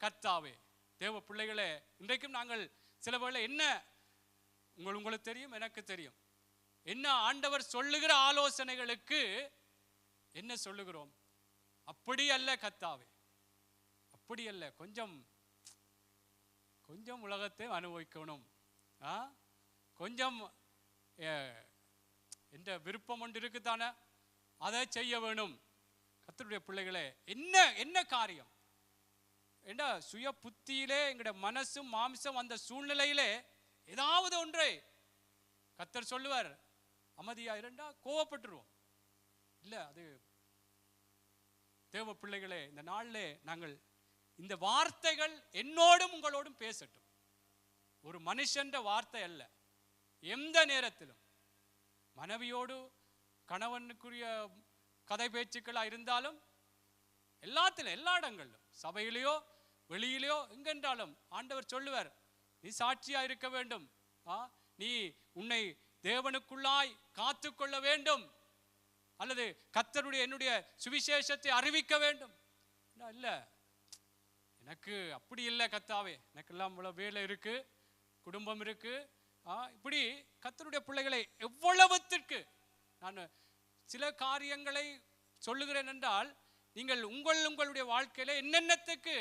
கர்த்தாவே. தேவ பிள்ளைகளே, இன்றைக்கும் நாங்கள் சில வேளை என்ன உங்களுக்கு தெரியும், எனக்கு தெரியும், என்ன ஆண்டவர் சொல்லுகிற ஆலோசனைகளுக்கு என்ன சொல்லுகிறோம்? அப்படி அல்ல கர்த்தாவே, அப்படி அல்ல, கொஞ்சம் உலகத்தை அனுபவிக்கணும், கொஞ்சம் என்ற விருப்பம் ஒன்று இருக்குதானே, அதை செய்ய வேணும். கர்த்தருடைய பிள்ளைகளே, என்ன காரியம் ஏண்டா சுய புத்தியிலே எங்கட மனசும் மாம்சம் அந்த சூழ்நிலையிலே ஏதாவது ஒன்றை கர்த்தர் சொல்லுவார், அமைதியா இரண்டா கோவப்பட்டுருவோம். இல்ல, அது தேவ பிள்ளைகளே, இந்த நாளிலே நாங்கள் இந்த வார்த்தைகள் என்னோடும் உங்களோடும் பேசட்டும். ஒரு மனுஷன்ற வார்த்தை அல்ல. எந்த நேரத்திலும் மனைவியோடு கணவனுக்குரிய கதை பேச்சுக்களா இருந்தாலும் எல்லாத்திலும் எல்லா இடங்களிலும் சபையிலேயோ வெளியிலேயோ எங்கென்றாலும் ஆண்டவர் சொல்லுவார், நீ சாட்சியா இருக்க வேண்டும், நீ உன்னை தேவனுக்குள்ளாய் காத்து கொள்ள வேண்டும், அல்லது கர்த்தருடைய என்னுடைய சுவிசேஷத்தை அறிவிக்க வேண்டும். இல்ல, எனக்கு அப்படி இல்லை கர்த்தாவே, எனக்கெல்லாம் இவ்வளவு வேலை இருக்கு, குடும்பம் இருக்கு. இப்படி கர்த்தருடைய பிள்ளைகளை எவ்வளவுத்திற்கு நான் சில காரியங்களை சொல்லுகிறேன் என்றால், நீங்கள் உங்களுடைய வாழ்க்கையில என்னென்னத்துக்கு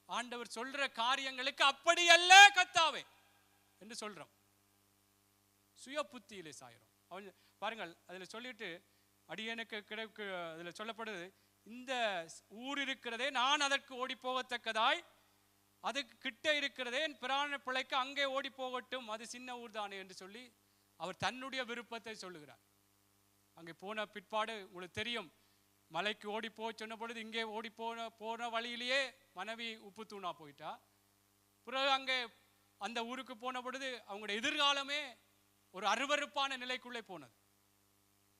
ஆண்டவர் சொல்ற காரியங்களுக்கு அப்படி அல்ல கர்த்தாவே என்று சொல்றோம். சுய புத்தியிலே சாயிரும். அவன் பாருங்கள், அதில் சொல்லிட்டு அடியனுக்கு கிடைக்கு அதில் சொல்லப்படுது, இந்த ஊர் இருக்கிறதே, நான் அதற்கு ஓடி போகத்தக்கதாய் அதுக்கு கிட்ட இருக்கிறதே, என் பிராண பிழைக்க அங்கே ஓடி போகட்டும், அது சின்ன ஊர் தானே என்று சொல்லி அவர் தன்னுடைய விருப்பத்தை சொல்லுகிறார். அங்கே போன பிற்பாடு உங்களுக்கு தெரியும், மலைக்கு ஓடி போய் சொன்ன பொழுது இங்கே ஓடி போன வழியிலேயே மனைவி உப்பு தூணா போயிட்டா. பிறகு அங்கே அந்த ஊருக்கு போன பொழுது அவங்களுடைய எதிர்காலமே ஒரு அருவருப்பான நிலைக்குள்ளே போனது.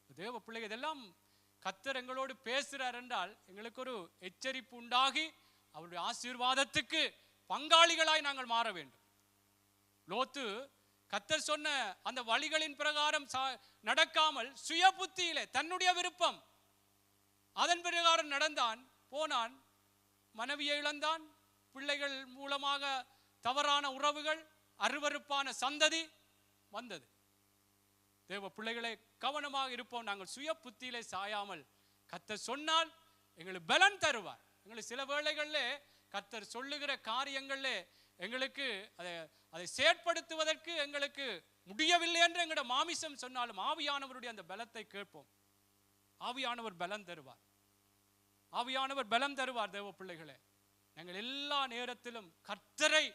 தேவ பிள்ளைகள், இதெல்லாம் கர்த்தர் எங்களோடு பேசுகிறார் என்றால் எங்களுக்கு ஒரு எச்சரிப்பு உண்டாகி அவருடைய ஆசீர்வாதத்துக்கு பங்காளிகளாய் நாங்கள் மாற வேண்டும். லோத்து கர்த்தர் சொன்ன அந்த வழிகளின் பிரகாரம் நடக்காமல் சுய புத்தியிலே தன்னுடைய விருப்பம் அதன் பிரகாரம் நடந்தான், போனான், மனைவியை இழந்தான், பிள்ளைகள் மூலமாக தவறான உறவுகள், அருவருப்பான சந்ததி வந்தது. தேவ பிள்ளைகளை கவனமாக இருப்போம். நாங்கள் சுய புத்தியிலே சாயாமல் கர்த்தர் சொன்னால் எங்களுக்கு பலன் தருவார். எங்களுக்கு சில வேளைகளிலே கர்த்தர் சொல்லுகிற காரியங்களிலே எங்களுக்கு அதை செயற்படுத்துவதற்கு எங்களுக்கு முடியவில்லை என்று எங்களுடைய மாமிசம் சொன்னாலும் ஆவியானவருடைய அந்த பலத்தை கேட்போம். ஆவியானவர் பலம் தருவார். ஆவியானவர் பலம் தருவார். தேவ பிள்ளைகளே, நாங்கள் எல்லா நேரத்திலும் கர்த்தரை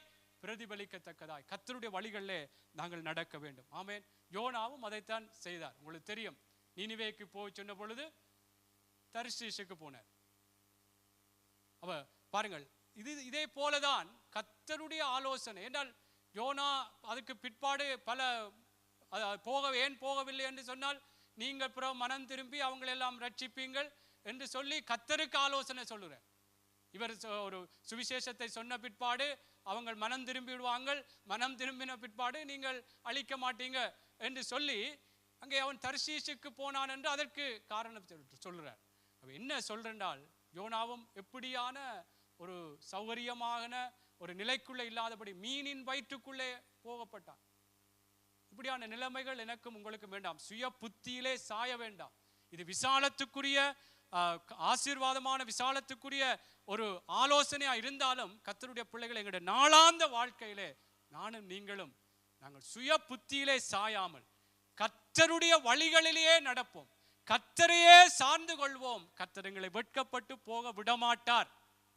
பிரதிபலிக்கத்தக்கதாய் கர்த்தருடைய வழிகளிலே நாங்கள் நடக்க வேண்டும். ஆமென். யோனாவும் அதைத்தான் செய்தார். உங்களுக்கு தெரியும், நினிவேக்கு போய் சொன்ன பொழுது தர்ஷீஷுக்கு போனார். அவ பாருங்கள், இதே போலதான் கர்த்தருடைய ஆலோசனை என்றால், யோனா அதுக்கு பிற்பாடு பல ஏன் போகவில்லை என்று சொன்னால், நீங்கள் பிற மனம் திரும்பி அவங்களெல்லாம் ரட்சிப்பீங்கள் என்று சொல்லி கர்த்தருக்கு ஆலோசனை சொல்லுறார். இவர் ஒரு சுவிசேஷத்தை சொன்ன பிற்பாடு அவங்க மனம் திரும்பி விடுவாங்கள், மனம் திரும்பின பிற்பாடு நீங்கள் அழிக்க மாட்டீங்க என்று சொல்லி அங்கே அவன் தர்ஷீஷுக்கு போனான் என்று அதற்கு காரணம் சொல்லுறார். அவன் என்ன சொல்றால், யோனாவும் எப்படியான ஒரு சௌகரியமான ஒரு நிலைக்குள்ளே இல்லாதபடி மீனின் வயிற்றுக்குள்ளே போகப்பட்டான். இப்படியான நிலைமைகள் எனக்கும் உங்களுக்கும் வேண்டாம். சுய புத்தியிலே சாய வேண்டாம். இது விசாலத்துக்குரிய ஆசீர்வாதமான விசாலத்துக்குரிய ஒரு ஆலோசனையா இருந்தாலும் கர்த்தருடைய பிள்ளைகள் எங்களுடைய நாளாந்த வாழ்க்கையிலே நானும் நீங்களும் நாங்கள் சுய புத்தியிலே சாயாமல் கர்த்தருடைய வழிகளிலேயே நடப்போம், கர்த்தரையே சார்ந்து கொள்வோம். கர்த்தர் எங்களை வெட்கப்பட்டு போக விடமாட்டார்.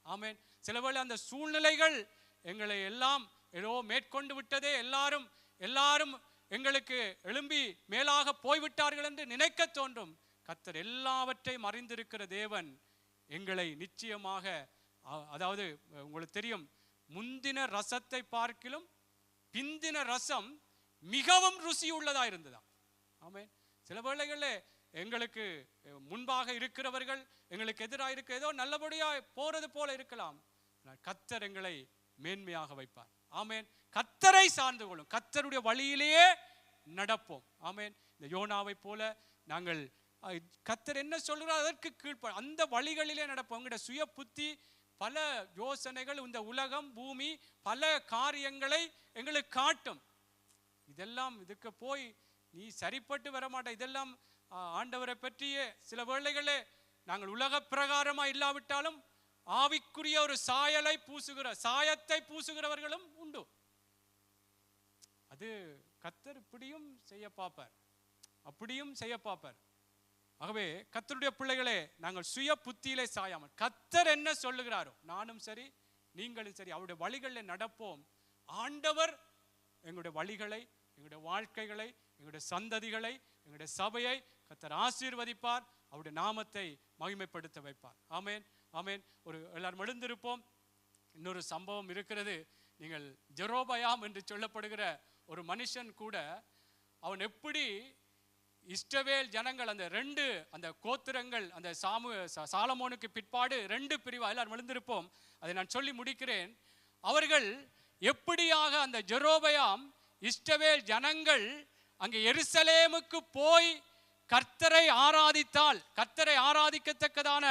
ஆமென். சிலவேளை அந்த சூழ்நிலைகள் எங்களை எல்லாம் ஏதோ மேற்கொண்டு விட்டதே, எல்லாரும் எங்களுக்கு எழும்பி மேலாக போய்விட்டார்கள் என்று நினைக்க தோன்றும். கர்த்தர் எல்லாவற்றையும் அறிந்திருக்கிற தேவன் எங்களை நிச்சயமாக, அதாவது உங்களுக்கு தெரியும், முந்தின ரசத்தை பார்க்கிலும் பிந்தின ரசம் மிகவும் ருசி உள்ளதா இருந்ததா. ஆமென். சில வேளைகளில் எங்களுக்கு முன்பாக இருக்கிறவர்கள் எங்களுக்கு எதிராக இருக்க ஏதோ நல்லபடியா போறது போல இருக்கலாம். கர்த்தர் எங்களை மேன்மையாக வைப்பார். ஆமென். கர்த்தரை சார்ந்து கொள்ளும், கர்த்தருடைய வழியிலேயே நடப்போம். ஆமென். இந்த யோனாவை போல நாங்கள் கர்த்தர் என்ன சொல்கிறார் அதற்கு கீழ்ப்ப அந்த வழிகளிலே நடப்போம். எங்களுடைய சுய புத்தி பல யோசனைகள், இந்த உலகம் பூமி பல காரியங்களை எங்களுக்கு காட்டும். இதெல்லாம் இதுக்கு போய் நீ சரிப்பட்டு வர மாட்ட, இதெல்லாம் ஆண்டவரை பற்றிய சில வேளைகளே நாங்கள் உலக பிரகாரமா இல்லாவிட்டாலும் ஆவிக்குரிய ஒரு சாயத்தை பூசுகிறவர்களும் உண்டு. அது கர்த்தர் இப்படியும் செய்ய பார்ப்பார், அப்படியும் செய்ய பார்ப்பார். ஆகவே கர்த்தருடைய பிள்ளைகளே, நாங்கள் சுய புத்தியிலே சாயாமல் கர்த்தர் என்ன சொல்லுகிறாரோ நானும் சரி நீங்களும் சரி அவருடைய வழிகளில் நடப்போம். ஆண்டவர் எங்களுடைய வழிகளை, எங்களுடைய வாழ்க்கைகளை, எங்களுடைய சந்ததிகளை, எங்களுடைய சபையை கர்த்தர் ஆசீர்வதிப்பார், அவருடைய நாமத்தை மகிமைப்படுத்த வைப்பார். ஆமென். ஆமென். ஒரு எல்லாரும் எழுந்திருப்போம். இன்னொரு சம்பவம் இருக்கிறது. நீங்கள் ஜெரோபயாம் என்று சொல்லப்படுகிற ஒரு மனுஷன் கூட, அவன் எப்படி இஸ்ரவேல் ஜனங்கள் அந்த கோத்திரங்கள், அந்த சாலமோனுக்கு பிற்பாடு 2 பிரிவா, எல்லாரும் எழுந்திருப்போம், அதை நான் சொல்லி முடிக்கிறேன். அவர்கள் எப்படியாக அந்த ஜெரோபயாம் இஸ்ரவேல் ஜனங்கள் அங்கே எருசலேமுக்கு போய் கர்த்தரை ஆராதித்தால், கர்த்தரை ஆராதிக்கத்தக்கதான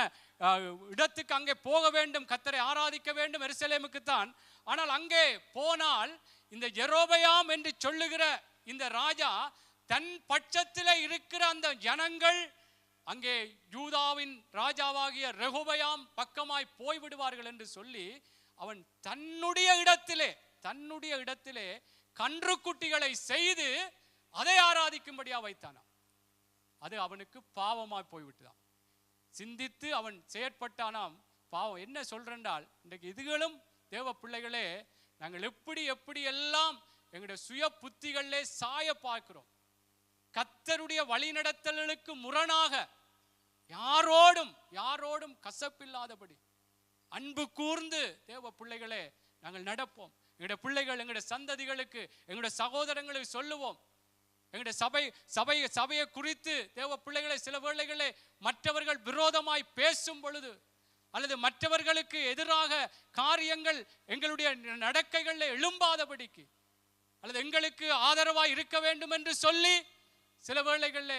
இடத்துக்கு அங்கே போக வேண்டும், கர்த்தரை ஆராதிக்க வேண்டும் எருசலேமுக்குத்தான். ஆனால் அங்கே போனால் இந்த ஜெரோபயாம் என்று சொல்லுகிற இந்த ராஜா தன் பட்சத்தில் இருக்கிற அந்த ஜனங்கள் அங்கே யூதாவின் ராஜாவாகிய ரெகொபயாம் பக்கமாய் போய்விடுவார்கள் என்று சொல்லி அவன் தன்னுடைய இடத்திலே கன்றுக்குட்டிகளை செய்து அதை ஆராதிக்கும்படியா வைத்தானாம். அது அவனுக்கு பாவமாய் போய்விட்டுதான். சிந்தித்து அவன் செயற்பட்டானாம். பாவம். என்ன சொல்றென்றால், இன்றைக்கு இதுகளும் தேவ பிள்ளைகளே, நாங்கள் எப்படி எல்லாம் எங்களுடைய சுய புத்திகளிலே சாய பார்க்கிறோம். கர்த்தருடைய வழிநடத்தலுக்கு முரணாக யாரோடும் கசப்பில்லாதபடி அன்பு கூர்ந்து தேவ பிள்ளைகளே நாங்கள் நடப்போம். எங்களுடைய பிள்ளைகள், எங்களுடைய சந்ததிகளுக்கு, எங்களுடைய சகோதரங்களுக்கு சொல்லுவோம். எங்களுடைய சபையை குறித்து தேவ பிள்ளைகளை சில வேளைகளே மற்றவர்கள் விரோதமாய் பேசும் பொழுது அல்லது மற்றவர்களுக்கு எதிராக காரியங்கள் எங்களுடைய நடக்கைகளில் எழும்பாதபடிக்கு அல்லது எங்களுக்கு ஆதரவாய் இருக்க வேண்டும் என்று சொல்லி சில வேளைகளில்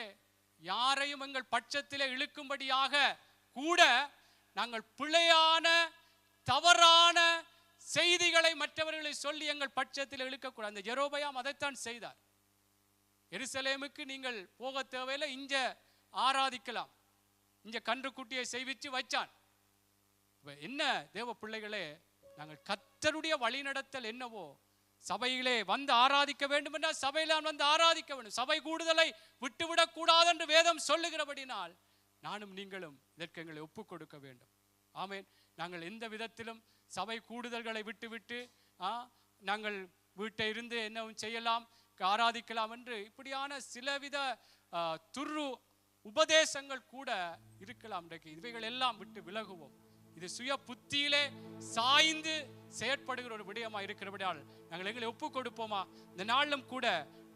யாரையும் எங்கள் பட்சத்திலே இழுக்கும்படியாக கூட நாங்கள் பிழையான தவறான செய்திகளை மற்றவர்களை சொல்லி எங்கள் பட்சத்தில் இழுக்கக்கூடாது. அந்த யெரொபெயாம் அதைத்தான் செய்தார். எருசலேமுக்கு நீங்கள் போக தேவையில்லை, இங்க ஆராதிக்கலாம், இங்க கன்றுக்குட்டியை செய்விச்சு வச்சான். என்ன தேவ பிள்ளைகளே, நாங்கள் கர்த்தருடைய வழிநடத்தல் என்னவோ, சபையிலே வந்து ஆராதிக்க வேண்டும் என்றால் சபையில வந்து ஆராதிக்க வேண்டும். சபை கூடுதலை விட்டுவிடக் கூடாது என்று வேதம் சொல்லுகிறபடினால் நானும் நீங்களும் இதற்கு எங்களை ஒப்புக் கொடுக்க வேண்டும். ஆமேன். நாங்கள் எந்த விதத்திலும் சபை கூடுதல்களை விட்டு நாங்கள் வீட்டை இருந்து என்னவும் செய்யலாம், ஆராதிக்கலாம் என்று இப்படியான சிலவித துரு உபதேசங்கள் கூட இருக்கலாம். இவைகள் எல்லாம் விட்டு விலகுவோம். இது சுய புத்தியிலே சாய்ந்து செயற்படுகிற ஒரு விடயமா இருக்கிறபடியால் நாங்கள் எங்களை ஒப்புக் கொடுப்போமா? இந்த நாளிலும் கூட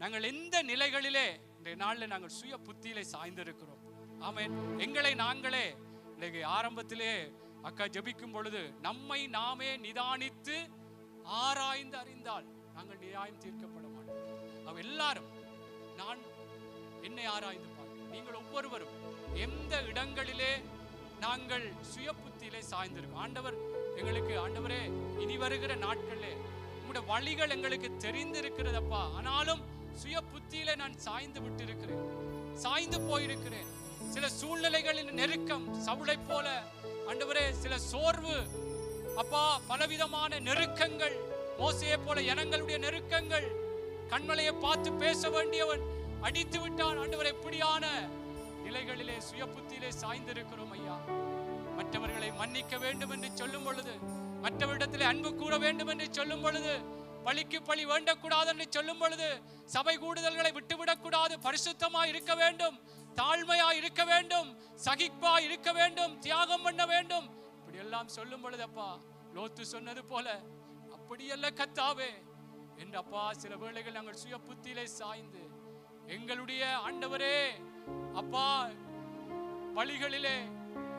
நாங்கள் எந்த நிலைகளிலே இந்த நாளில் நாங்கள் சுய புத்தியிலே சாய்ந்து இருக்கிறோம். ஆமென். எங்களை நாங்களே இன்னைக்கு ஆரம்பத்திலே அக்கா ஜெபிக்கும் பொழுது நம்மை நாமே நிதானித்து ஆராய்ந்து அறிந்தால் நாங்கள் நியாயம் தீர்க்கப்பட மாட்டோம். அவ எல்லாரும் நான் என்னை ஆராய்ந்து பார்க்க, நீங்கள் ஒவ்வொருவரும் எந்த இடங்களிலே நாங்கள் சுய புத்தியிலே சாய்ந்திருக்கோம். ஆண்டவர் எங்களுக்கு, ஆண்டவரே இனி வருகிற நாட்களிலே உங்களுடைய வழிகள் எங்களுக்கு தெரிந்திருக்கிறதப்பா, ஆனாலும் சுய புத்தியிலே நான் சாய்ந்து விட்டு இருக்கிறேன், சாய்ந்து போயிருக்கிறேன். சில சூழ்நிலைகளின் நெருக்கம் சவுளை போல ஆண்டவரே, சில சோர்வு அப்பா, பலவிதமான நெருக்கங்கள், மோசையை போல ஜனங்களுடைய நெருக்கங்கள், கண்மலையை பார்த்து பேச வேண்டியவன் அடித்து விட்டான். ஆண்டவரே, இப்படியான நிலைகளிலே சுய புத்தியிலே சாய்ந்திருக்கிறோம் ஐயா. மற்றவர்களை மன்னிக்க வேண்டும் என்று சொல்லும் பொழுது, மற்றவரிடத்திலே அன்பு கூற வேண்டும் என்று சொல்லும் பொழுது, பழிக்கு பழி வேண்டக்கூடாது என்று சொல்லும் பொழுது, சபை கூடுதல்களை விட்டுவிடக் கூடாது, பரிசுத்தமா இருக்க வேண்டும், தாழ்மையா இருக்க வேண்டும், சகிப்பா இருக்க வேண்டும், தியாகம் பண்ண வேண்டும், இப்படி எல்லாம் சொல்லும் பொழுது அப்பா, லோத்து சொன்னது போல அப்படியல்ல கர்த்தாவே என்று அப்பா, சில வேளைகள் நாங்கள் சுய புத்தியிலே சாய்ந்து எங்களுடைய ஆண்டவரே அப்பா வழிகளிலே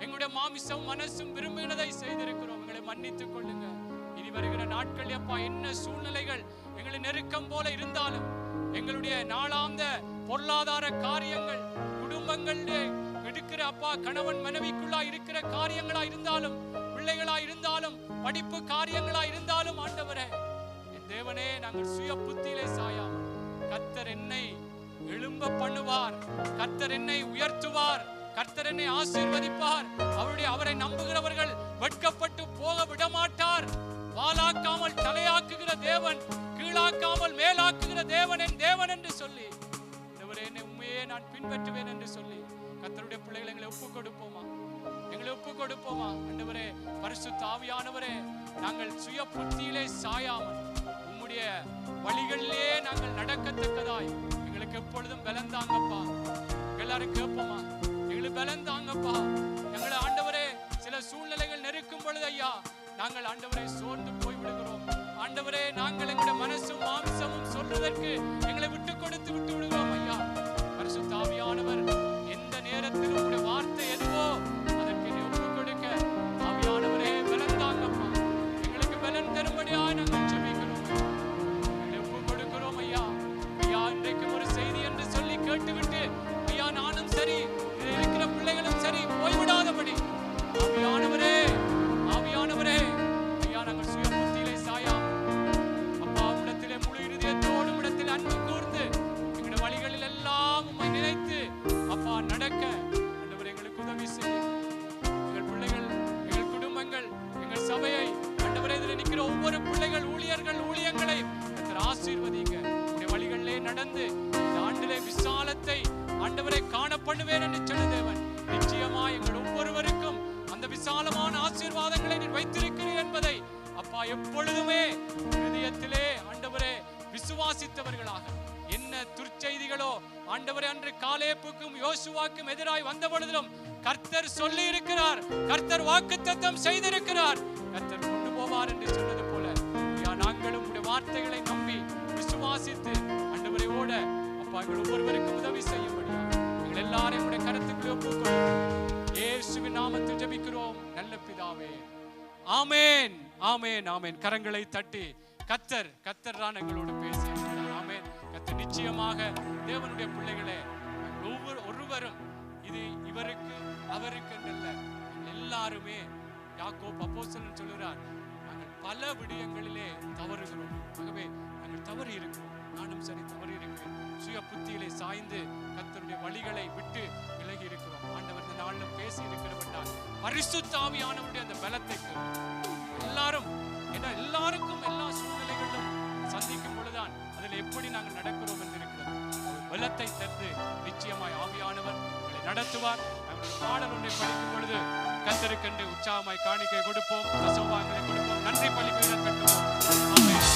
எங்களுடைய மாமிசம் மனசும் விரும்பினதை செய்திருக்கிறோம். எங்களை மன்னித்துக் கொள்ளுங்க. இனி வருகிற நாட்கள் அப்பா, என்ன சூழ்நிலைகள் எங்களை நெருக்கம் போல இருந்தாலும், எங்களுடைய நாளாந்த பொருளாதார காரியங்கள், குடும்பங்களிலே எடுக்கிற அப்பா, கணவன் மனைவிக்குள்ளா இருக்கிற காரியங்களா இருந்தாலும், பிள்ளைகளா இருந்தாலும், படிப்பு காரியங்களா இருந்தாலும், ஆண்டவரே என் தேவனே, நாங்கள் சுய புத்தியிலே சாயாமல் கர்த்தர் என்னை எழும்ப பண்ணுவார், கர்த்தர் என்னை உயர்த்துவார், கர்த்தர் என்னை ஆசீர்வதிப்பார். அவரை நம்புகிறவர்கள் வெட்கப்பட்டு போக விடமாட்டார். வாளாக்காமல் தலையாக்குகிற தேவன், கீழாக்காமல் மேலாக்குகிற தேவன் என் தேவன் என்று சொல்லி, என்னை உண்மையே நான் பின்பற்றுவேன் என்று சொல்லி கர்த்தருடைய பிள்ளைகளை எங்களை ஒப்புக் கொடுப்போமா? எங்களை ஒப்புக் கொடுப்போமா? ஆண்டவரே, பரிசுத்த ஆவியானவரே, நாங்கள் சுய புத்தியிலே சாயாமல் உம்முடைய வழிகளிலே நாங்கள் நடக்கத்தக்கதாய் எங்களுக்கு எப்பொழுதும் பலன் தாங்கப்பா. எல்லாரும் கேட்போமா? எங்களுக்கு பலன் தாங்கப்பா. எங்களை ஆண்டவரே, சில சூழ்நிலைகள் நெருக்கும் பொழுது ஐயா, நாங்கள் ஆண்டவரை சோர்ந்து போய் விடுகிறோம். ஆண்டவரே, நாங்கள் எங்களுடைய மனசும் மாம்சமும் சொல்வதற்கு எங்களை விட்டு கொடுத்து விட்டு விடுகிறோம் ஐயா. பரிசுத்த ஆவியானவர் எந்த நேரத்திலும் உங்களுடைய வார்த்தை எதுவோ அதற்கு என்னை ஒப்புக் கொடுக்க ஆவியானவரே பலன் தாங்கப்பா. எங்களுக்கு பலன் தரும்படியா நாங்கள் ஜெபிக்கிறோம், எங்களை ஒப்புக் கொடுக்கிறோம் ஐயா. ஐயா, இன்றைக்கு ஒரு செய்தி என்று சொல்லி கேட்டுவிட்டு ஐயா நானும் சரி, இருக்கிற பிள்ளைகளும் சரி போய்விடாதபடி ஆவியானவரே, ஆவியானவரே ஐயா, நாங்கள் சுய புத்தியிலே சாயாமல் அப்பா இடத்திலே முழு இருதயத்தோடு இடத்தில் அன்பு கூர்ந்து எங்களுடைய வழிகளில் எல்லாம் உம்மை நினைத்து அப்பா நடக்க ஆண்டவரே எங்களுக்கு உதவி செய்யும். எங்கள் பிள்ளைகள், எங்கள் குடும்பங்கள், எங்கள் சபையை ஆண்டவரே, இதில் நிற்கிற ஒவ்வொரு பிள்ளைகள், ஊழியர்கள், ஊழியங்களை ஆசீர்வதிங்க. உங்களுடைய வழிகளிலே நடந்து இந்த ஆண்டிலே விசாலத்தை ஆண்டவரை காண பண்ணுவேன் என்று சொன்ன தேவன், நிச்சயமா எங்கள் ஒவ்வொருவருக்கும் அந்த விசாலமான ஆசீர்வாதங்களை நீர் வைத்திருக்கிறீர் என்பதை அப்பா எப்பொழுதுமே இதயத்திலே ஆண்டவரே விசுவாசித்தவர்களாக, என்ன நற்செய்திகளோ ஆண்டவரே அன்று காலேப்புக்கும் யோசுவாக்கும் எதிராய் வந்த பொழுதிலும் கர்த்தர் சொல்லி இருக்கிறார், கர்த்தர் வாக்குத்தத்தம் செய்திருக்கிறார், கர்த்தர் கொண்டு போவார் என்று சொன்னது போல நாங்களும் உடைய வார்த்தைகளை நம்பி விசுவாசித்து ஆண்டவரை ஓட அப்பா எங்கள் ஒவ்வொருவருக்கும் உதவி செய்யும்படியா எங்கள் எல்லாரையும் உடைய கருத்துக்களை ஒப்புக்கொள்கிறோம். இயேசுவின் நாமத்தில் ஜெபிக்கிறோம் நல்ல பிதாவே. ஆமென், ஆமென், ஆமென். கரங்களை தட்டி கர்த்தர் தான் எங்களோடு பேசியிருக்கிறார். ஆமென். கர்த்தர் நிச்சயமாக தேவனுடைய பிள்ளைகளே ஒருவரும் இது இவருக்கு அவருக்கு என்றல்ல, எல்லாருமே யாக்கோபு அப்போஸ்தலன் சொல்கிறார், நாங்கள் பல விடயங்களிலே தவறுகிறோம். ஆகவே நாங்கள் தவறி இருக்கிறோம், நானும் சரி தவறி இருக்கிறேன். சுய புத்தியிலே சாய்ந்து கர்த்தருடைய வழிகளை விட்டு விலகி இருக்கிறோம். ஆண்டவர் இந்த நாளிலும் பேசி இருக்கிறவர்கள் பரிசுத்த ஆவியானவருடைய அந்த பலத்தை எல்லாரும் எல்லாருக்கும் எல்லா சூழ்நிலைகளிலும் சந்திக்கும் பொழுதுதான் அதில் எப்படி நாங்கள் நடக்கிறோம் என்று இருக்கிறது. பலத்தை தந்து நிச்சயமாய் ஆவியானவர் நடத்துவார். நாங்கள் பாடல் ஒன்றை படிக்கும் பொழுது கர்த்தருக்கென்று உற்சாகமாய் காணிக்கை கொடுப்போம், தசமபாகங்களை கொடுப்போம், நன்றி பலிபீடம் கட்டுவோம். ஆமென்.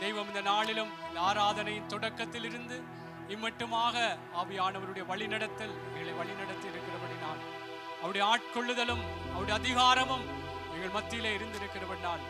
தெய்வம் இந்த நாளிலும் ஆராதனையின் தொடக்கத்தில் இருந்து இம்மட்டுமாக ஆவியானவருடைய வழிநடத்தல் எங்களை வழிநடத்தி இருக்கிறபடினால் அவருடைய ஆட்கொள்ளுதலும் அவருடைய அதிகாரமும் எங்கள் மத்தியிலே இருந்திருக்கிறபடினால்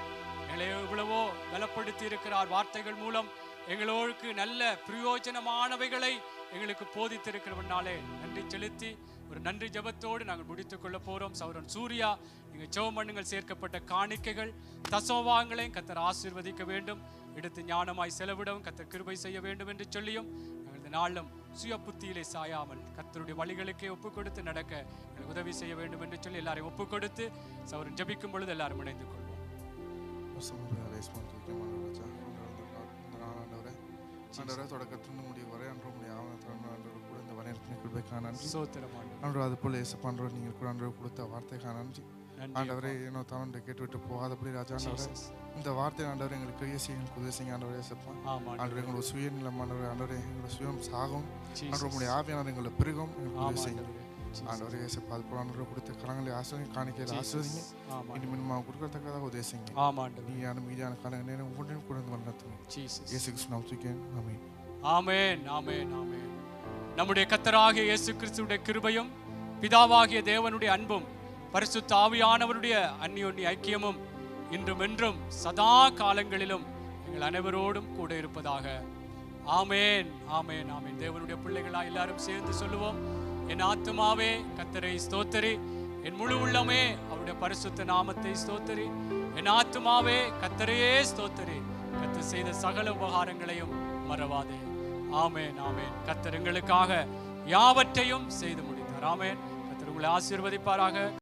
எங்களை எவ்வளவோ பலப்படுத்தி இருக்கிறார். வார்த்தைகள் மூலம் எங்களோருக்கு நல்ல பிரயோஜனமானவைகளை எங்களுக்கு போதித்திருக்கிறபடினாலே நன்றி செலுத்தி ஒரு நன்றி ஜெபத்தோடு நாங்கள் முடித்துக் கொள்ள போறோம். சௌரன் சூர்யா, நீங்கள் ஜெபம் பண்ணுங்கள். சேர்க்கப்பட்ட காணிக்கைகள் தசமபாகங்களையும் கர்த்தர் ஆசீர்வதிக்க வேண்டும், எடுத்து ஞானமாய் செலவிடவும் கர்த்தர் கிருபை செய்ய வேண்டும் என்று சொல்லியும் நாங்கள் இந்த நாளும் சுய புத்தியிலே சாயாமல் கர்த்தருடைய வழிகளுக்கே ஒப்பு கொடுத்து நடக்க எங்களுக்கு உதவி செய்ய வேண்டும் என்று சொல்லி எல்லாரையும் ஒப்பு கொடுத்து சௌரன் ஜெபிக்கும் பொழுது எல்லாரும் இணைந்து கொள்வோம். தொடக்கத்திலிருந்து முடிவு வரை அன்றோ கூட இந்த வரையத்தின் கிருபைக்கான நன்றி. அன்றோ அது போல ஏசப்பான்றோ நீங்கள் கூட அன்றோ கொடுத்த வார்த்தைக்கான நன்றி. ஆண்டவரே ஏனோ தானே கேட்டுவிட்டு போகாதபடி ராஜா இந்த வார்த்தை ஆண்டவர் எங்களுக்கு பெரிய செய்யுங்கள் உதவி செய்யுங்க ஆண்டவரே ஏசப்பா. ஆண்டவர் எங்களோட சுயநிலம் ஆண்டவரே ஆண்டவரே எங்களோட சுயம் சாகும் ஆண்டவர் உங்களுடைய ஆவியானவர் எங்களை பெருகும் எங்களுக்கு உதவி செய்யுங்க ஆண்டவரே ஏசப்பா. அது போல ஆண்டவரை கொடுத்த கரங்களை ஆசிரியங்க காணிக்கையில் ஆசிரியங்க இனிமேல் கொடுக்கறதுக்காக உதவி செய்யுங்க. நீயான மீதியான கால நேரம் உங்களுடன் கூட வளர்த்துங்க. இயேசு கிறிஸ்து தூக்கேன். ஆமென் ஆமென் ஆமென் ஆமென். நம்முடைய கர்த்தராகிய இயேசு கிறிஸ்துவின் கிருபையும் பிதாவாகிய தேவனுடைய அன்பும் பரிசுத்த ஆவியானவருடைய அந்யோன்ய ஐக்கியமும் இன்றும் என்றும் சதா காலங்களிலும் எங்கள் அனைவரோடும் கூட இருப்பதாக. ஆமென் ஆமென் ஆமென். தேவனுடைய பிள்ளைகளா எல்லாரும் சேர்ந்து சொல்லுவோம். என் ஆத்துமாவே கர்த்தரை ஸ்தோத்திரி, என் முழு உள்ளமே அவருடைய பரிசுத்த நாமத்தை ஸ்தோத்திரி. என் ஆத்துமாவே கர்த்தரையே ஸ்தோத்திரி, கர்த்தர் செய்த சகல உபகாரங்களையும் மறவாதே. ஆமென் ஆமென். கர்த்தர் எங்களுக்காக யாவற்றையும் செய்து முடித்தார். ஆமென். கர்த்தர் உங்களை ஆசீர்வதிப்பாராக.